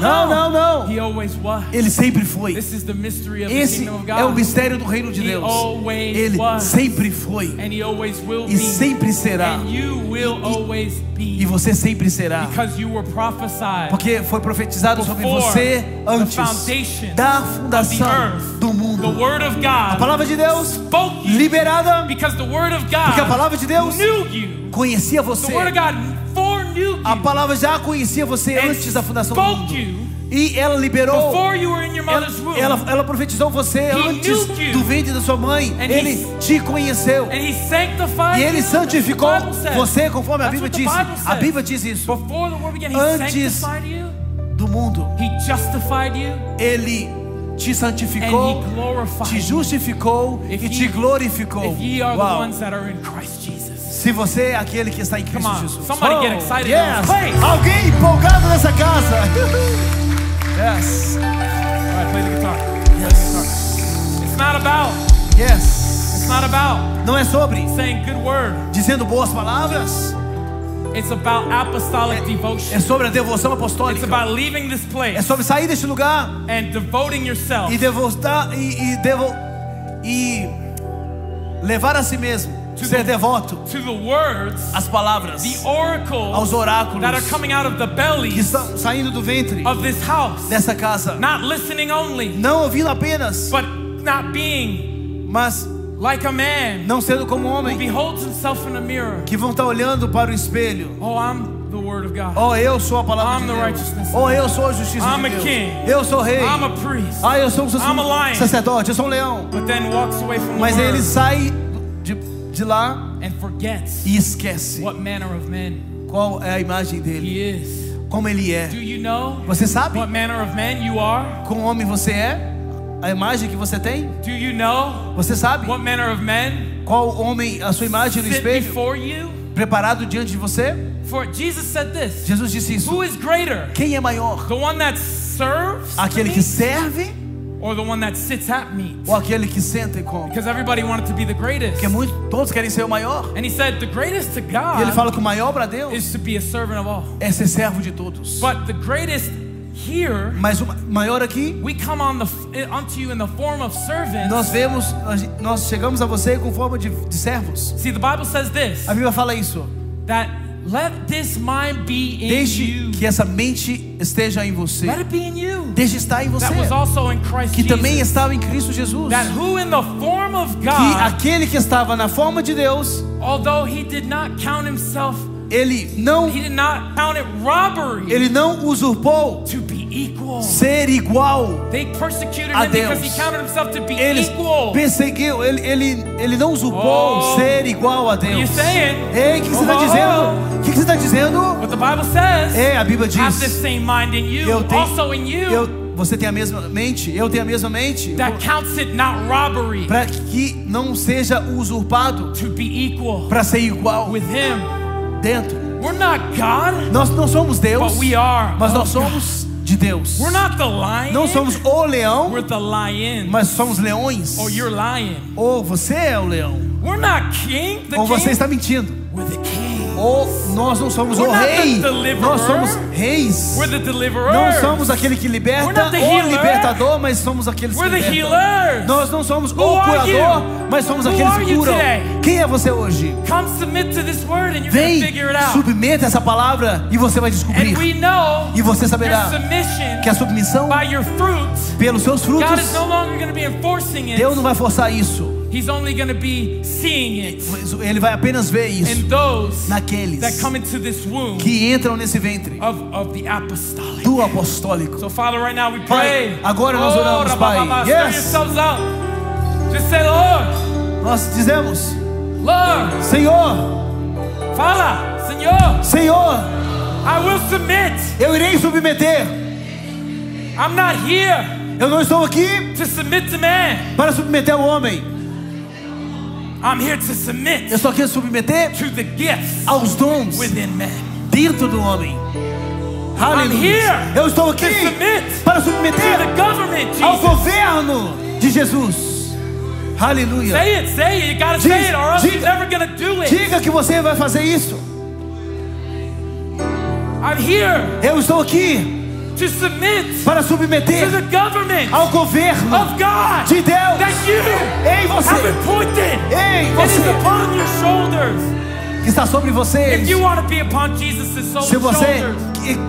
Não. He always was. Ele sempre foi. This is the mystery of Esse the kingdom of God. É o mistério do reino de Deus. Ele sempre foi. And he always will e sempre será. And you will always be. E você sempre será. Because you were prophesied. Porque foi profetizado sobre você antes da fundação do mundo. The word of God, a palavra de Deus liberada. Because the word of God, porque a palavra de Deus knew you. Conhecia você. The word of God foreknew you. A palavra já conhecia você antes da fundação do mundo. E ela liberou. Before you were in your mother's womb. Ela profetizou você antes do ventre da sua mãe. Ele te conheceu. And he sanctified e ele santificou você, conforme a That's Bíblia diz. A Bíblia diz isso. Before the world began, antes do mundo. He justified you. Ele te santificou, te justificou e te glorificou. Wow. Se você é aquele que está em Cristo Jesus. Get excited yes. Alguém empolgado nessa casa. Yes. All right, play the guitar. Yes. It's not about. Yes. It's not about. Não é sobre saying good word. Dizendo boas palavras. It's about apostolic devotion. É sobre a devoção apostólica. It's about leaving this place. É sobre sair deste lugar and devoting yourself. E levar a si mesmo. Ser devoto to the words, as palavras, the oracles, aos oráculos that are coming out of the bellies que estão saindo do ventre of this house, dessa casa. Not listening only, não ouvindo apenas, but not being, mas like a man, não sendo como um homem, who beholds himself in a mirror. Que vão estar olhando para o espelho. Oh, I'm the word of God. Oh, eu sou a palavra I'm de the Deus. Righteousness oh, eu sou a justiça I'm de a Deus. king. Eu sou rei. I'm a priest. Ah, eu sou I'm a lion. sacerdote. Eu sou um leão. But then walks away from Mas the ele word. sai de lá and forgets e esquece what manner of man qual é a imagem dele. He is. Como ele é. Do you know você sabe what manner of man you are? Como homem você é? A imagem que você tem? Do you know você sabe what manner of man qual homem a sua imagem no espelho? Before you? Preparado diante de você? For Jesus said this. Jesus disse isso. Who is greater? Quem é maior? The one that serves aquele que serve? Or the one that sits at meat? Ou aquele que senta e come? Because everybody wanted to be the greatest. Porque todos querem ser o maior. And he said the greatest to God. E ele fala que o maior para Deus is to be a servant of all. É ser servo de todos. But the greatest here, mas o maior aqui, we come unto you in the form of servants. Nós chegamos a você com forma de servos. See, the Bible says this. A Bíblia fala isso. That let this mind be in Deixe you. que essa mente esteja em você. Let it be in you. Deixe estar em você. That was also in Christ que Jesus. também estava em Cristo Jesus. That who in the form of God, que aquele que estava na forma de Deus, although he did not count himself, ele não he did not count it robbery, ele não usurpou to be ser igual a Deus. Ele perseguiu, ele não usurpou ser igual a Deus. Ei, o que você está dizendo? O que você está dizendo? A Bíblia diz: você tem a mesma mente, eu tenho a mesma mente. Para que não seja usurpado, para ser igual dentro. Nós não somos Deus, mas nós somos de Deus. Não somos o leão, mas somos leões. Ou você é o leão. Ou você está mentindo. Ou nós não somos o rei, nós somos reis. Não somos aquele que liberta, o libertador, mas somos aqueles que libertam. Nós não somos o curador, mas somos aqueles que curam. Quem é você hoje? Vem, submeta essa palavra e você vai descobrir. E você saberá que a submissão, pelos seus frutos, Deus não vai forçar isso. He's only going to be seeing it. Ele vai apenas ver isso. And those naqueles that come into this womb que entram nesse ventre of the apostolic. Do apostólico. So Father, right now we pray. Pai, agora nós oramos, Pai. Yes. Just say, Lord. Nós dizemos, Lord. Senhor. Fala, Senhor. Senhor. I will submit. Eu irei submeter. I'm not here. Eu não estou aqui to submit to man. Para submeter ao homem. I'm here to submit. Eu estou aqui a submeter to the gifts aos dons within man. Dentro do homem. Aleluia. Eu estou aqui para submeter to the government, ao governo de Jesus. Aleluia. Say it, you gotta say it, or else you're never gonna do it. Diga que você vai fazer isso. I'm here. Eu estou aqui to submit para submeter to the government ao governo of God de Deus. That you em você. Have appointed. Em você. It is upon your shoulders. Que está sobre vocês. If you want to be upon Jesus' Se você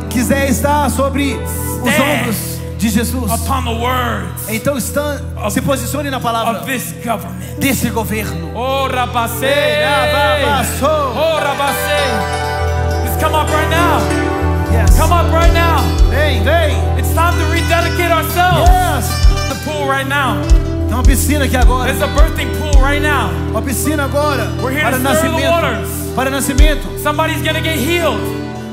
quiser estar sobre os ombros de Jesus, upon the words então se posicione na palavra of this government. Desse governo. Oh, Rabase. Oh, Rabase. Just come up right now. Yes. Come up right now. Vem. It's time to rededicate ourselves. Yes. The pool right now. Tem uma piscina aqui agora. There's a birthing pool right now. Uma piscina agora. We're here para to nascimento. stir the waters. Para nascimento. Somebody's gonna get healed.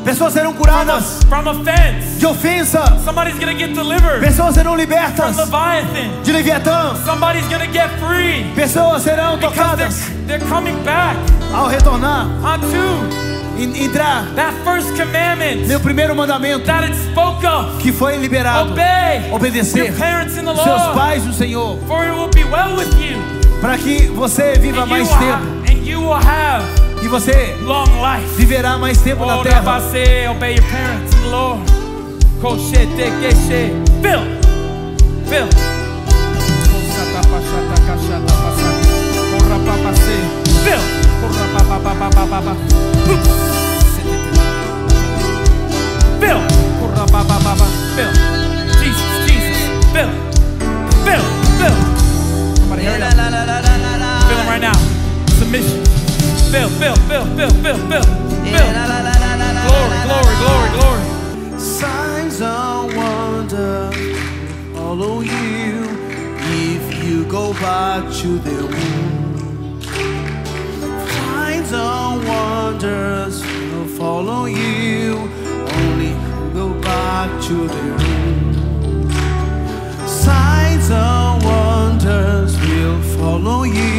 Pessoas serão curadas from offense. De ofensa. Somebody's gonna get delivered. Pessoas serão libertas. From Leviathan. De Leviatã. Somebody's gonna get free. Pessoas serão tocadas. They're coming back. Ao retornar. Unto entrar. That first commandment. Meu primeiro mandamento. That it spoke of. Que foi liberado. Obey. Obedecer. Your parents in the Lord. Seus pais no Senhor. For it will be well with you. Para que você viva mais tempo. And you will have. E você long life. Viverá mais tempo na terra. Obey your parents in the Lord. Phil. Phil. Jesus. Phil. Somebody hurry up. Feel him right now. Submission. Phil. Glory. Signs and wonders follow you if you go back to the womb. Signs and wonders will follow you only go back to the womb. Signs and wonders will follow you.